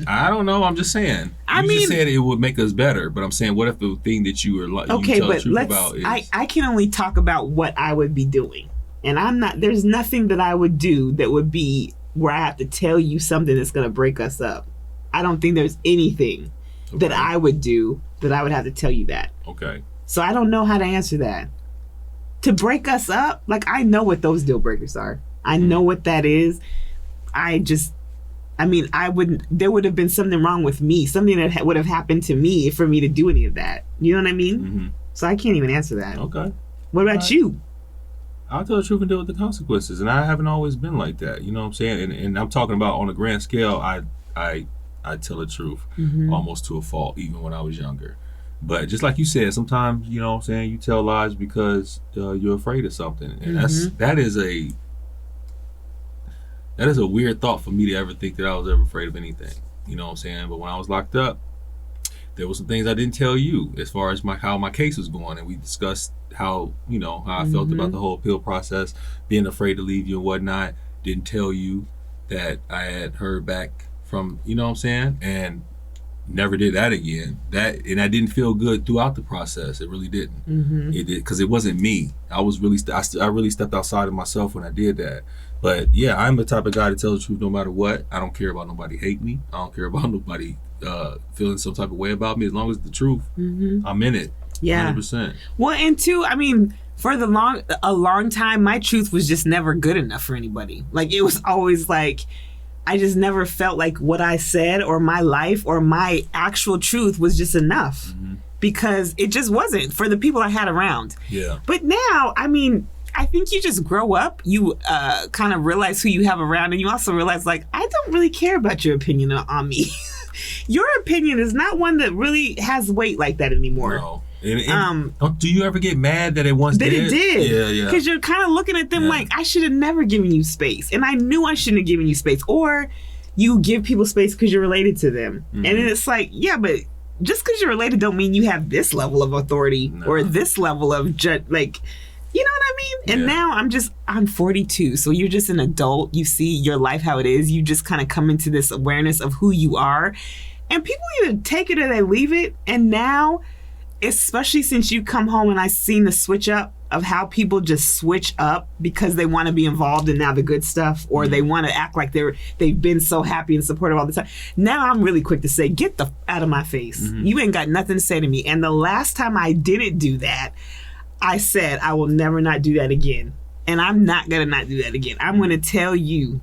Speaker 1: done?
Speaker 2: I don't know. I'm just saying. You just said it would make us better, but I'm saying, what if the thing that you were like,
Speaker 1: okay,
Speaker 2: you tell
Speaker 1: but
Speaker 2: the truth about is...
Speaker 1: I can only talk about what I would be doing. And there's nothing that I would do that would be where I have to tell you something that's going to break us up. I don't think there's anything that I would do that I would have to tell you that. Okay. So I don't know how to answer that. To break us up, like, I know what those deal breakers are. I know what that is. There would have been something wrong with me, something that would have happened to me for me to do any of that. You know what I mean? So I can't even answer that. Okay. What about you?
Speaker 2: I'll tell the truth and deal with the consequences. And I haven't always been like that. You know what I'm saying? And I'm talking about on a grand scale, I tell the truth almost to a fault, even when I was younger. But just like you said, sometimes, you know what I'm saying, you tell lies because you're afraid of something. And that is a weird thought for me to ever think that I was ever afraid of anything. You know what I'm saying? But when I was locked up, there were some things I didn't tell you as far as how my case was going. And we discussed how I felt about the whole appeal process, being afraid to leave you and whatnot. Didn't tell you that I had heard back from, you know what I'm saying? And never did that again. And I didn't feel good throughout the process. It really didn't. It did, because it wasn't me. I really stepped outside of myself when I did that. But yeah, I'm the type of guy to tell the truth no matter what. I don't care about nobody hating me. I don't care about nobody feeling some type of way about me. As long as it's the truth, I'm in it. Yeah. 100%.
Speaker 1: Well, and two, I mean, for a long time, my truth was just never good enough for anybody. Like, it was always like, I just never felt like what I said or my life or my actual truth was just enough because it just wasn't for the people I had around. Yeah. But now, I mean, I think you just grow up, you kind of realize who you have around, and you also realize, like, I don't really care about your opinion on me. Your opinion is not one that really has weight like that anymore. No.
Speaker 2: And do you ever get mad that it once did?
Speaker 1: It did. Yeah. Because you're kind of looking at them like, I should have never given you space. And I knew I shouldn't have given you space. Or you give people space because you're related to them. And then it's like, yeah, but just because you're related don't mean you have this level of authority or this level of, like, you know what I mean? And now I'm 42. So you're just an adult. You see your life how it is. You just kind of come into this awareness of who you are. And people either take it or they leave it. And now, especially since you come home and I've seen the switch up of how people just switch up because they want to be involved in now the good stuff, or they want to act like they've been so happy and supportive all the time. Now I'm really quick to say, get the out of my face. You ain't got nothing to say to me. And the last time I didn't do that, I said, I will never not do that again. And I'm not going to not do that again. I'm going to tell you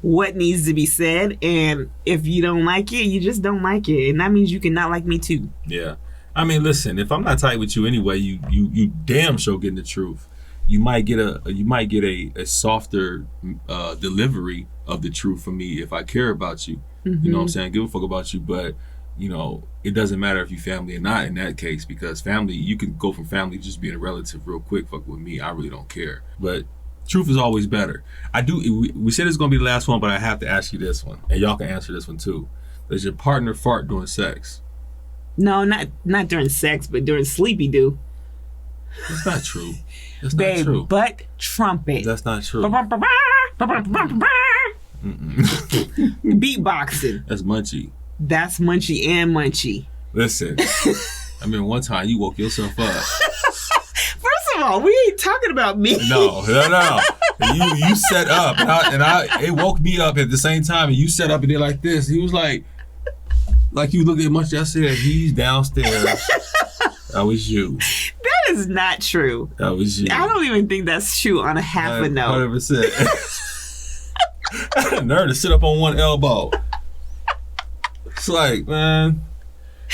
Speaker 1: what needs to be said. And if you don't like it, you just don't like it. And that means you cannot like me too.
Speaker 2: Yeah. I mean, listen, if I'm not tight with you anyway, you damn sure getting the truth. You might get a softer delivery of the truth from me if I care about you. You know what I'm saying? Give a fuck about you, but you know, it doesn't matter if you family or not in that case, because family, you can go from family to just being a relative real quick. Fuck with me, I really don't care. But truth is always better. We said it's gonna be the last one, but I have to ask you this one, and y'all can answer this one too. Does your partner fart during sex?
Speaker 1: No, not during sex, but during sleep he do.
Speaker 2: That's not true. That's
Speaker 1: Babe,
Speaker 2: not true.
Speaker 1: Butt trumpet.
Speaker 2: That's not true.
Speaker 1: Beatboxing.
Speaker 2: That's munchy.
Speaker 1: That's munchy and munchy.
Speaker 2: Listen, I mean, one time you woke yourself up.
Speaker 1: First of all, we ain't talking about me.
Speaker 2: No. You set up, and it woke me up at the same time, and you set up and did like this. He was like you looked at Munchy. I said, he's downstairs. That was you.
Speaker 1: That is not true.
Speaker 2: That was you.
Speaker 1: I don't even think that's true on a half a note.
Speaker 2: 100%. I had a nerve to sit up on one elbow. It's like, man,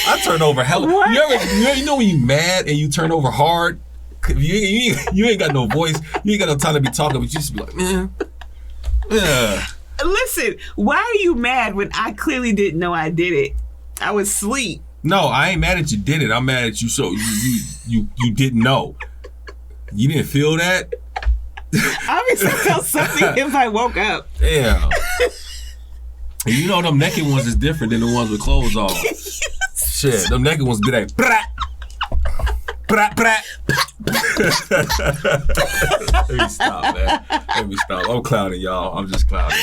Speaker 2: I turn over hella. You know when you mad and you turn over hard? You ain't got no voice. You ain't got no time to be talking, but you just be like, man. Yeah.
Speaker 1: Listen, why are you mad when I clearly didn't know I did it? I was asleep.
Speaker 2: No, I ain't mad at you did it. I'm mad at you so you didn't know. You didn't feel that?
Speaker 1: Obviously I felt something if I woke up.
Speaker 2: Yeah. And you know them naked ones is different than the ones with clothes on. Shit, them naked ones be like, brat. Brat, brat. Let me stop, man. Let me stop. I'm clouding, y'all. I'm just clouding.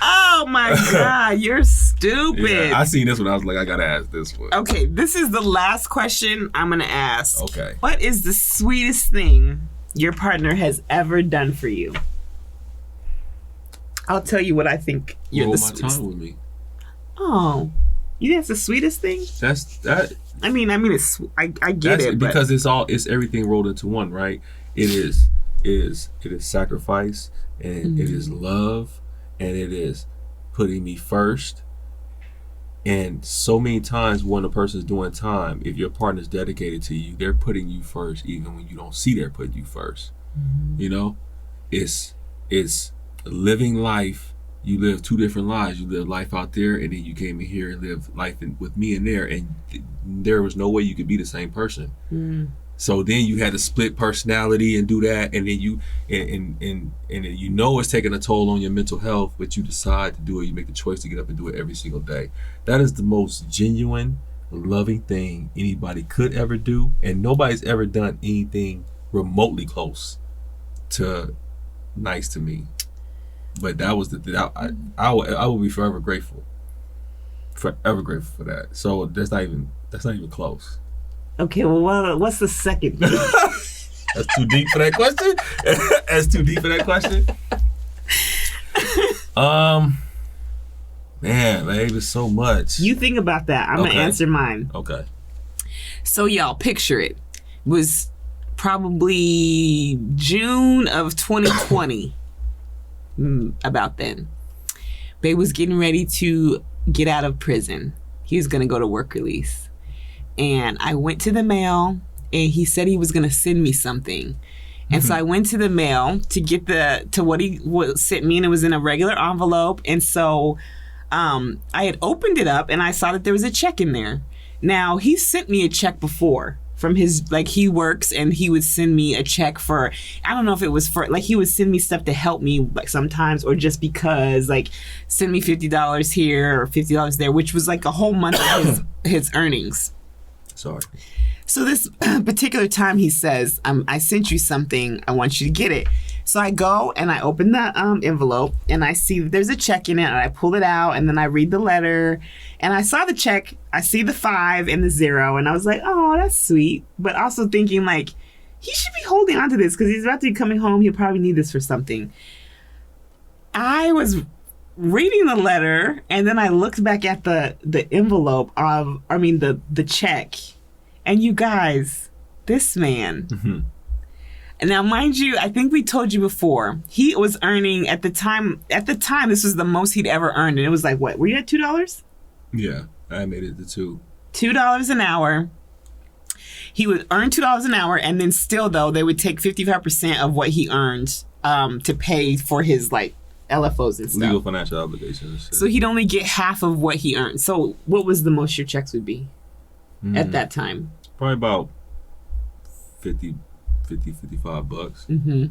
Speaker 1: Oh my God, you're stupid.
Speaker 2: Yeah, I seen this one. I was like, I gotta ask this one.
Speaker 1: Okay, this is the last question I'm gonna ask.
Speaker 2: Okay.
Speaker 1: What is the sweetest thing your partner has ever done for you? I'll tell you what I think you're the sweetest. Hold my tongue with me. Oh, you think that's the sweetest thing?
Speaker 2: That's that.
Speaker 1: I mean, it's I get it,
Speaker 2: because it's everything rolled into one, right? It is sacrifice, and it is love, and it is putting me first. And so many times when a person's doing time, if your partner's dedicated to you, they're putting you first, even when you don't see they're putting you first. You know, it's living life. You live two different lives. You live life out there, and then you came in here and live life with me in there, and there was no way you could be the same person. So then you had to split personality and do that, and then you you know it's taking a toll on your mental health, but you decide to do it. You make the choice to get up and do it every single day. That is the most genuine, loving thing anybody could ever do, and nobody's ever done anything remotely close to nice to me. But that was I will be forever grateful for that. So that's not even close.
Speaker 1: Okay, well, what's the second?
Speaker 2: That's too deep for that question. That's too deep for that question. Man, babe, it's so much.
Speaker 1: You think about that. I'm gonna answer mine.
Speaker 2: Okay.
Speaker 1: So y'all picture it. It was probably June of 2020. About then. Babe was getting ready to get out of prison. He was going to go to work release. And I went to the mail, and he said he was going to send me something. And so I went to the mail to get to what he sent me, and it was in a regular envelope. And so I had opened it up, and I saw that there was a check in there. Now, he sent me a check before. From his, he works, and he would send me a check for, I don't know if it was for, he would send me stuff to help me, sometimes, or just because, send me $50 here or $50 there, which was a whole month of his earnings.
Speaker 2: Sorry.
Speaker 1: So this particular time he says, I sent you something, I want you to get it. So I go and I open the envelope, and I see there's a check in it, and I pull it out, and then I read the letter, and I saw the check. I see the 5 and the 0, and I was like, oh, that's sweet. But also thinking he should be holding on to this because he's about to be coming home. He'll probably need this for something. I was reading the letter, and then I looked back at the envelope the check, and you guys, this man. And now, mind you, I think we told you before, he was earning at the time, this was the most he'd ever earned. And it was like, what, were you at $2?
Speaker 2: Yeah, I made it to
Speaker 1: $2 an hour. He would earn $2 an hour, and then still, though, they would take 55% of what he earned to pay for his, like, LFOs and stuff.
Speaker 2: Legal financial obligations.
Speaker 1: So he'd only get half of what he earned. So what was the most your checks would be at that time?
Speaker 2: Probably about $55. Mm-hmm.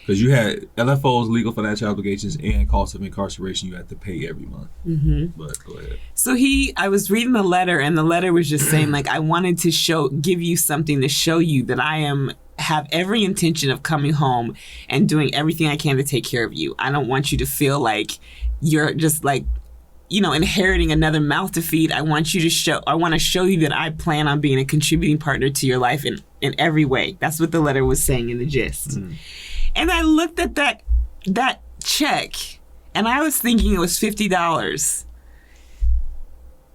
Speaker 2: Because you had LFOs, legal financial obligations, and cost of incarceration you had to pay every month. Mm-hmm. But go ahead.
Speaker 1: So I was reading the letter, and the letter was just saying, like, I wanted to give you something to show you that I have every intention of coming home and doing everything I can to take care of you. I don't want you to feel like you're just like, inheriting another mouth to feed. I want to show you that I plan on being a contributing partner to your life in every way. That's what the letter was saying in the gist. Mm. And I looked at that check, and I was thinking it was $50.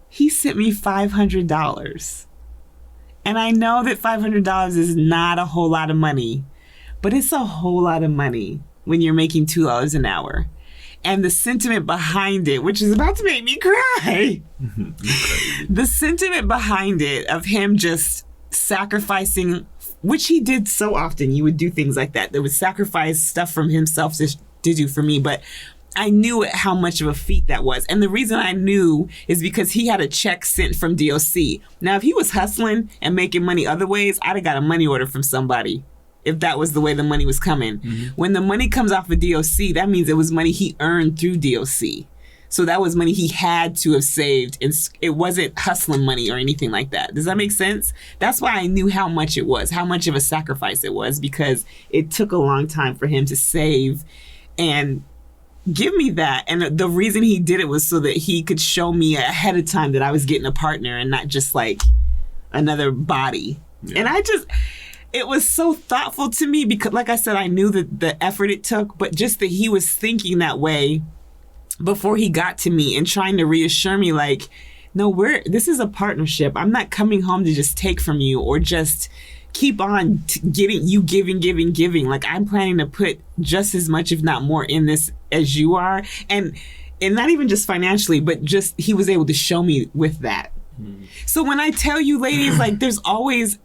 Speaker 1: He sent me $500. And I know that $500 is not a whole lot of money, but it's a whole lot of money when you're making $2 an hour. And the sentiment behind it, which is about to make me cry, the sentiment behind it of him just sacrificing, which he did so often. He would do things like that. They would sacrifice stuff from himself to do for me. But I knew how much of a feat that was. And the reason I knew is because he had a check sent from DOC. Now, if he was hustling and making money other ways, I'd have got a money order from somebody if that was the way the money was coming. Mm-hmm. When the money comes off of DOC, that means it was money he earned through DOC. So that was money he had to have saved. And it wasn't hustling money or anything like that. Does that make sense? That's why I knew how much it was, how much of a sacrifice it was, because it took a long time for him to save and give me that. And the reason he did it was so that he could show me ahead of time that I was getting a partner and not just like another body. Yeah. And it was so thoughtful to me because, like I said, I knew that the effort it took, but just that he was thinking that way before he got to me and trying to reassure me, like, no, this is a partnership. I'm not coming home to just take from you or just keep on giving. Like, I'm planning to put just as much, if not more, in this as you are. And not even just financially, but just he was able to show me with that. Mm. So when I tell you, ladies, like, there's always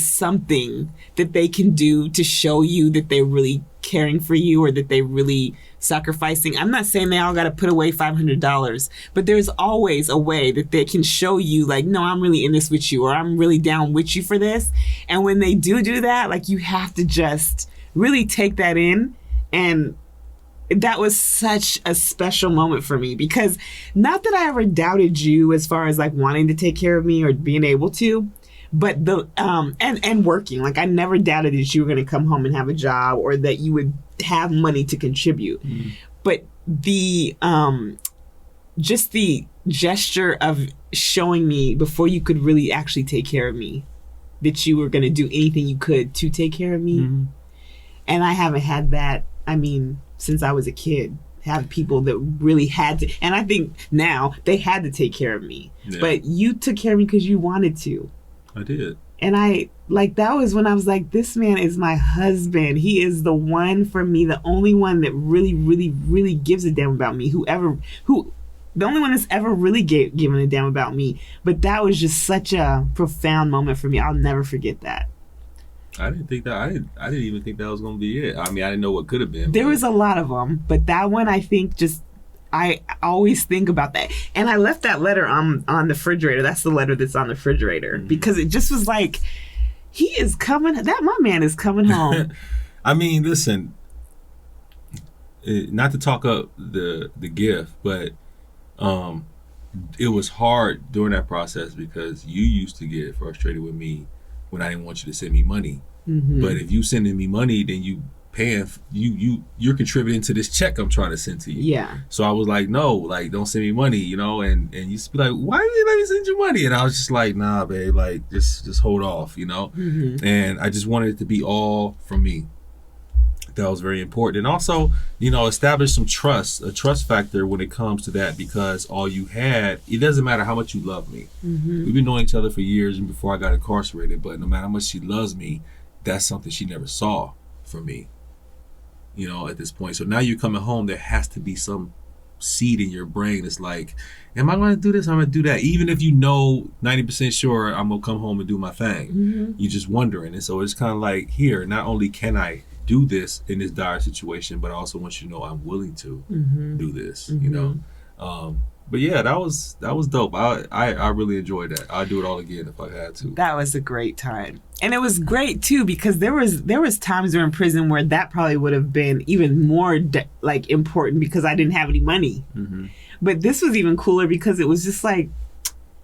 Speaker 1: something that they can do to show you that they're really caring for you or that they're really sacrificing. I'm not saying they all got to put away $500, but there's always a way that they can show you, like, no, I'm really in this with you, or I'm really down with you for this. And when they do that, like, you have to just really take that in. And that was such a special moment for me, because not that I ever doubted you as far as like wanting to take care of me or being able to, but and working. Like, I never doubted that you were going to come home and have a job or that you would have money to contribute. Mm. But just the gesture of showing me before you could really actually take care of me that you were going to do anything you could to take care of me. Mm-hmm. And I haven't had that, since I was a kid, have people that really had to. And I think now they had to take care of me. Yeah. But you took care of me because you wanted to.
Speaker 2: I did. And
Speaker 1: that was when I was like, this man is my husband. He is the one for me, the only one that really, really, really gives a damn about me. The only one that's ever really given a damn about me. But that was just such a profound moment for me. I'll never forget that.
Speaker 2: I didn't think that. I didn't even think that was going to be it. I didn't know what could have been.
Speaker 1: There was a lot of them, but that one, I think, I always think about that. And I left that letter on the refrigerator. That's the letter that's on the refrigerator. Mm-hmm. Because it just was like, he is coming. My man is coming home.
Speaker 2: Listen, not to talk up the gift, but it was hard during that process because you used to get frustrated with me when I didn't want you to send me money. Mm-hmm. But if you sending me money, then you paying, you're contributing to this check I'm trying to send to you.
Speaker 1: Yeah.
Speaker 2: So I was like, no, like, don't send me money, and you used to be like, why did you let me send you money? And I was just like, nah, babe, like, just hold off, Mm-hmm. And I just wanted it to be all from me. That was very important. And also, establish a trust factor when it comes to that, because all you had, it doesn't matter how much you love me. Mm-hmm. We've been knowing each other for years and before I got incarcerated, but no matter how much she loves me, that's something she never saw from me, you know, at this point. So now you're coming home, there has to be some seed in your brain that's like, am I going to do this? I'm going to do that. Even if you know 90% sure I'm going to come home and do my thing. You're just wondering. And so it's kind of like, here, not only can I do this in this dire situation, but I also want you to know I'm willing to do this, you know. But yeah, that was dope. I really enjoyed that. I'd do it all again if I had to.
Speaker 1: That was a great time. And it was great too, because there was times during prison where that probably would have been even more like important because I didn't have any money. But this was even cooler because it was just like,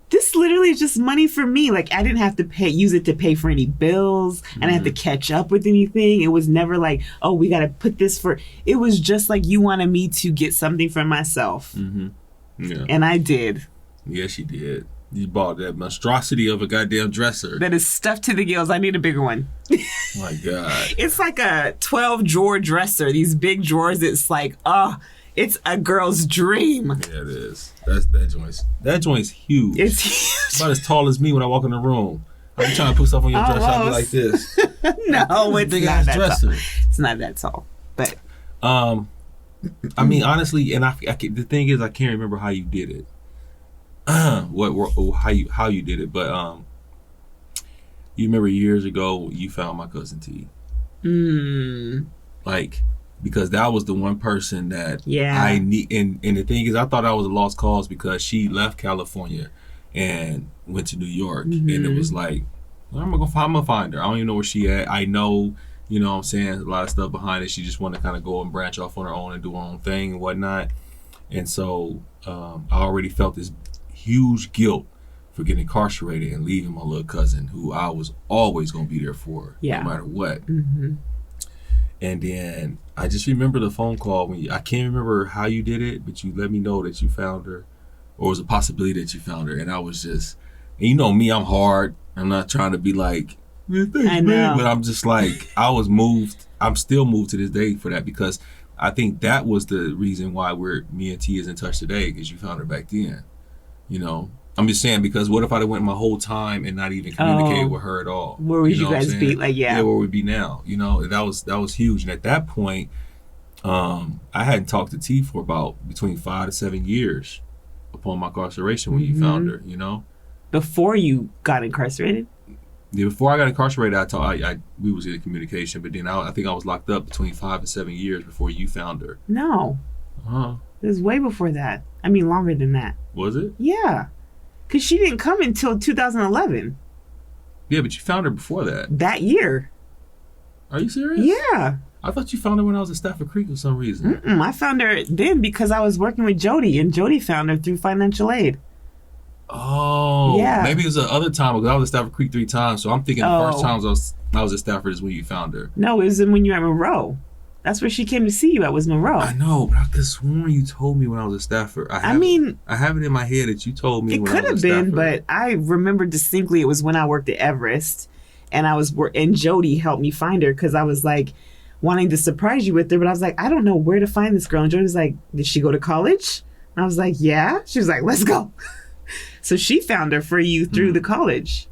Speaker 1: this literally is just money for me. Like, I didn't have to use it to pay for any bills. I didn't have to catch up with anything. It was never like, oh, we got to put this for. It was just like, you wanted me to get something for myself.
Speaker 2: Yeah.
Speaker 1: And I did.
Speaker 2: Yes, you did. You bought that monstrosity of a goddamn dresser.
Speaker 1: That is stuffed to the gills. I need a bigger one.
Speaker 2: My God.
Speaker 1: It's like a 12-drawer dresser. These big drawers. It's like, it's a girl's dream.
Speaker 2: Yeah, it is. That joint's huge.
Speaker 1: It's huge.
Speaker 2: About as tall as me when I walk in the room. I'm trying to put stuff on your dresser. I'll be like this.
Speaker 1: No, it's
Speaker 2: big
Speaker 1: not
Speaker 2: ass
Speaker 1: that
Speaker 2: dresser.
Speaker 1: tall. It's not that tall. But
Speaker 2: I mean, honestly, and the thing is, I can't remember how you did it. How you did it, but you remember years ago you found my cousin T. Like, because that was the one person that I need, and the thing is, I thought I was a lost cause because she left California and went to New York, and it was like, I'm gonna find her. I don't even know where she at. I know, you know what I'm saying, a lot of stuff behind it. She just wanted to kind of go and branch off on her own and do her own thing and whatnot. And so I already felt this huge guilt for getting incarcerated and leaving my little cousin, who I was always going to be there for, no matter what. And then I just remember the phone call I can't remember how you did it, but you let me know that you found her, or it was a possibility that you found her. And I was just, and you know me, I'm hard. I'm not trying to be like, man, thanks,
Speaker 1: I know.
Speaker 2: man. But I'm just like, I was moved. I'm still moved to this day for that, because I think that was the reason why me and T is in touch today, because you found her back then. You know, I'm just saying, because what if I'd have went my whole time and not even communicated with her at all?
Speaker 1: Where would you guys be? Like,
Speaker 2: where would we be now? You know, that was huge. And at that point, I hadn't talked to T for about between 5 to 7 years upon my incarceration when you found her. You know,
Speaker 1: before you got incarcerated.
Speaker 2: Yeah, before I got incarcerated, we was in communication, but then I think I was locked up between 5 and 7 years before you found her.
Speaker 1: No. It was way before that. I mean, longer than that.
Speaker 2: Was it?
Speaker 1: Yeah. Because she didn't come until 2011.
Speaker 2: Yeah, but you found her before that.
Speaker 1: That year.
Speaker 2: Are you serious?
Speaker 1: Yeah.
Speaker 2: I thought you found her when I was at Stafford Creek for some reason.
Speaker 1: I found her then because I was working with Jody, and Jody found her through financial aid.
Speaker 2: Oh.
Speaker 1: Yeah.
Speaker 2: Maybe it was the other time, because I was at Stafford Creek 3 times, so I'm thinking the first times I was at Stafford is when you found her.
Speaker 1: No, it was when you were at Monroe. That's where she came to see you at, was Monroe.
Speaker 2: I know, but I could have sworn you told me when I was at Stafford. I have it in my head that you told me when I was at Stafford. It could have been,
Speaker 1: but I remember distinctly it was when I worked at Everest, and and Jody helped me find her, because I was like wanting to surprise you with her, but I was like, I don't know where to find this girl. And Jody was like, did she go to college? And I was like, yeah. She was like, let's go. So she found her for you through the college.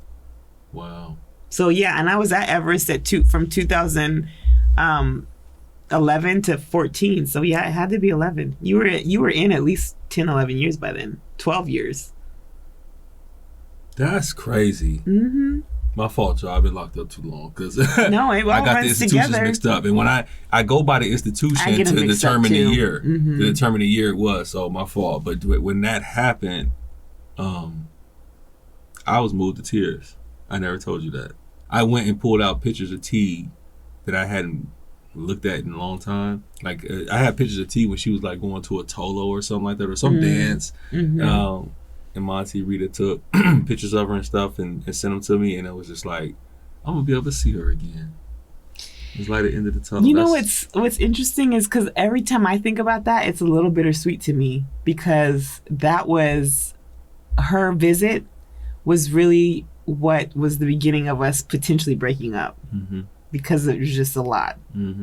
Speaker 2: Wow.
Speaker 1: So yeah, and I was at Everest from 2011 to 14. So yeah, it had to be 11. You were in at least 10, 11 years by then. 12 years.
Speaker 2: That's crazy. My fault, y'all. I've been locked up too long, because
Speaker 1: no, it all
Speaker 2: I got the institutions
Speaker 1: together.
Speaker 2: mixed up. And when I go by the institution to determine the year, it was, so my fault. But when that happened, I was moved to tears. I never told you that. I went and pulled out pictures of T that I hadn't looked at in a long time. Like, I had pictures of T when she was like going to a Tolo or something like that, or some dance. And Monty Rita took pictures of her and stuff and sent them to me, and it was just like, I'm gonna be able to see her again. It's like the end of the tunnel.
Speaker 1: You know what's interesting is, because every time I think about that, it's a little bittersweet to me, because that was her visit was really what was the beginning of us potentially breaking up, because it was just a lot.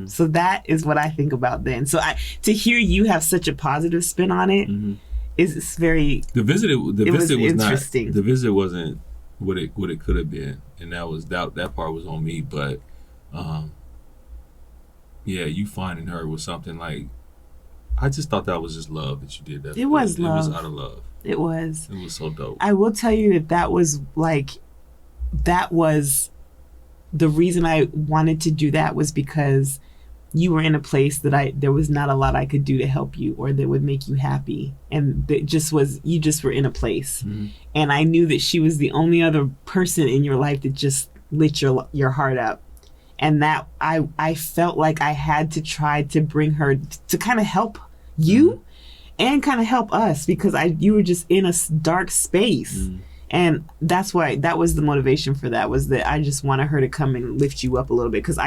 Speaker 1: So that is what I think about then. So to hear you have such a positive spin on it is very. The visit was
Speaker 2: interesting. The visit wasn't what it could have been, and that part was on me. But Yeah, you finding her was something like, I just thought that was just love that you did that.
Speaker 1: It was love.
Speaker 2: It was out of love.
Speaker 1: It was.
Speaker 2: It was so dope.
Speaker 1: I will tell you that was the reason I wanted to do that was because you were in a place that there was not a lot I could do to help you or that would make you happy. And you just were in a place. Mm-hmm. And I knew that she was the only other person in your life that just lit your heart up. And that I felt like I had to try to bring her to kind of help you and kind of help us because you were just in a dark space. Mm. And that was the motivation for that, was that I just wanted her to come and lift you up a little bit because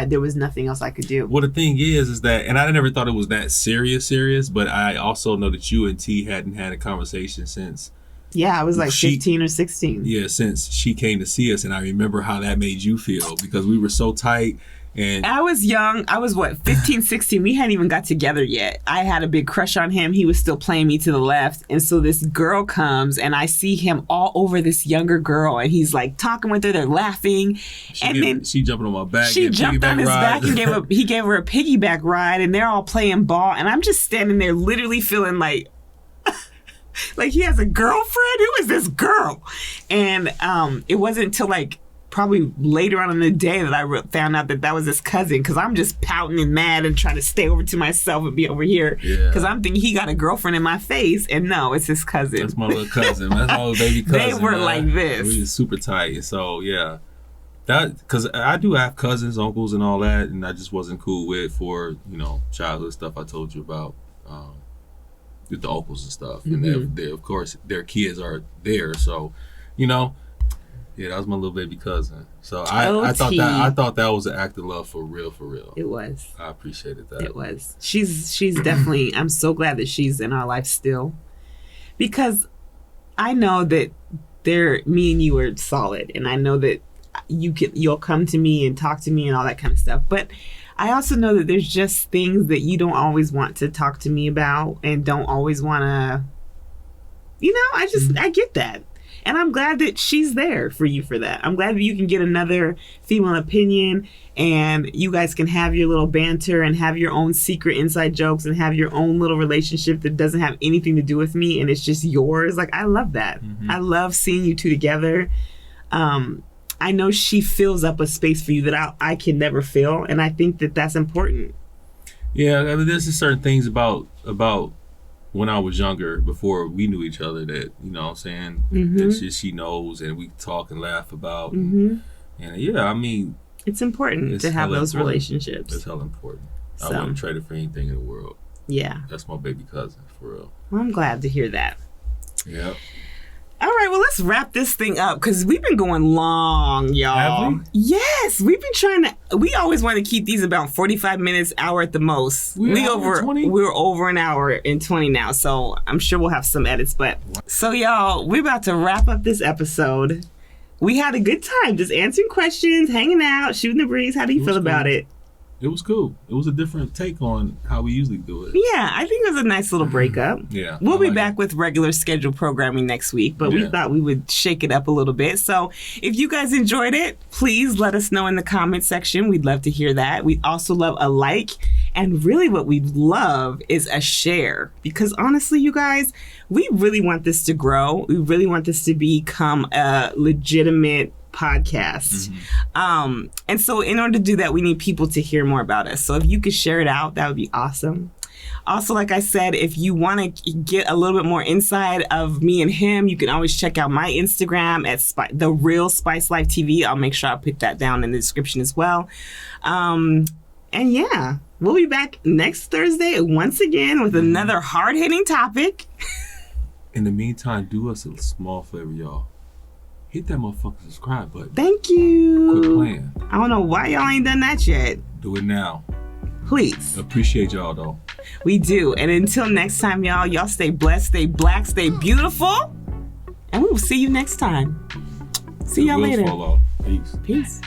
Speaker 1: there was nothing else I could do.
Speaker 2: Well, the thing is that, and I never thought it was that serious, but I also know that you and T hadn't had a conversation since.
Speaker 1: Yeah, I was like 15 or 16.
Speaker 2: Yeah, since she came to see us, and I remember how that made you feel because we were so tight. And
Speaker 1: I was young. I was 15, 16. We hadn't even got together yet. I had a big crush on him. He was still playing me to the left. And so this girl comes and I see him all over this younger girl and he's like talking with her. They're laughing.
Speaker 2: She jumping on my back.
Speaker 1: She jumped on his back and he gave her a piggyback ride and they're all playing ball. And I'm just standing there literally feeling like he has a girlfriend? Who is this girl? And it wasn't until probably later on in the day that I found out that was his cousin because I'm just pouting and mad and trying to stay over to myself and be over here because I'm thinking he got a girlfriend in my face and no, it's his cousin.
Speaker 2: That's my little cousin. That's my little baby cousin.
Speaker 1: They were like this.
Speaker 2: We were super tight. So yeah, because I do have cousins, uncles and all that, and I just wasn't cool with for childhood stuff I told you about. With the uncles and stuff, and they of course their kids are there, so yeah, that was my little baby cousin. So I thought that was an act of love for real. It was. I appreciated that.
Speaker 1: It was. She's definitely. I'm so glad that she's in our life still, because I know that me and you are solid, and I know that you'll come to me and talk to me and all that kind of stuff, but I also know that there's just things that you don't always want to talk to me about and don't always want to, I get that. And I'm glad that she's there for you for that. I'm glad that you can get another female opinion and you guys can have your little banter and have your own secret inside jokes and have your own little relationship that doesn't have anything to do with me and it's just yours. Like, I love that. Mm-hmm. I love seeing you two together. I know she fills up a space for you that I can never fill, and I think that that's important.
Speaker 2: Yeah, I mean, there's just certain things about when I was younger, before we knew each other, that what I'm saying, that she knows, and we talk and laugh about, and yeah, I mean,
Speaker 1: it's important to have those relationships.
Speaker 2: It's hella important. I wouldn't trade it for anything in the world. Yeah, that's my baby cousin for real.
Speaker 1: Well, I'm glad to hear that.
Speaker 2: Yep.
Speaker 1: All right, well, let's wrap this thing up because we've been going long, y'all.
Speaker 2: Have we?
Speaker 1: Yes, we've been we always want to keep these about 45 minutes, hour at the most. We're over an hour and 20 now, so I'm sure we'll have some edits. So, y'all, we're about to wrap up this episode. We had a good time just answering questions, hanging out, shooting the breeze. How do you feel about it?
Speaker 2: It was cool. It was a different take on how we usually do it.
Speaker 1: Yeah, I think it was a nice little breakup.
Speaker 2: Yeah.
Speaker 1: We'll be back with regular scheduled programming next week, but we thought we would shake it up a little bit. So if you guys enjoyed it, please let us know in the comment section. We'd love to hear that. We'd also love a like. And really what we'd love is a share. Because honestly, you guys, we really want this to grow. We really want this to become a legitimate podcast. And so in order to do that, we need people to hear more about us. So if you could share it out, that would be awesome. Also, like I said, if you want to get a little bit more inside of me and him, you can always check out my Instagram at the real SpiceLifeTv. I'll make sure I put that down in the description as well. And yeah, we'll be back next Thursday once again with another hard-hitting topic.
Speaker 2: In the meantime, do us a small favor, y'all. Hit that motherfucking subscribe button.
Speaker 1: Thank you.
Speaker 2: Quit playing.
Speaker 1: I don't know why y'all ain't done that yet.
Speaker 2: Do it now.
Speaker 1: Please.
Speaker 2: Appreciate y'all, though.
Speaker 1: We do. And until next time, y'all stay blessed, stay black, stay beautiful. And we will see you next time. See y'all later.
Speaker 2: Peace.
Speaker 1: Peace.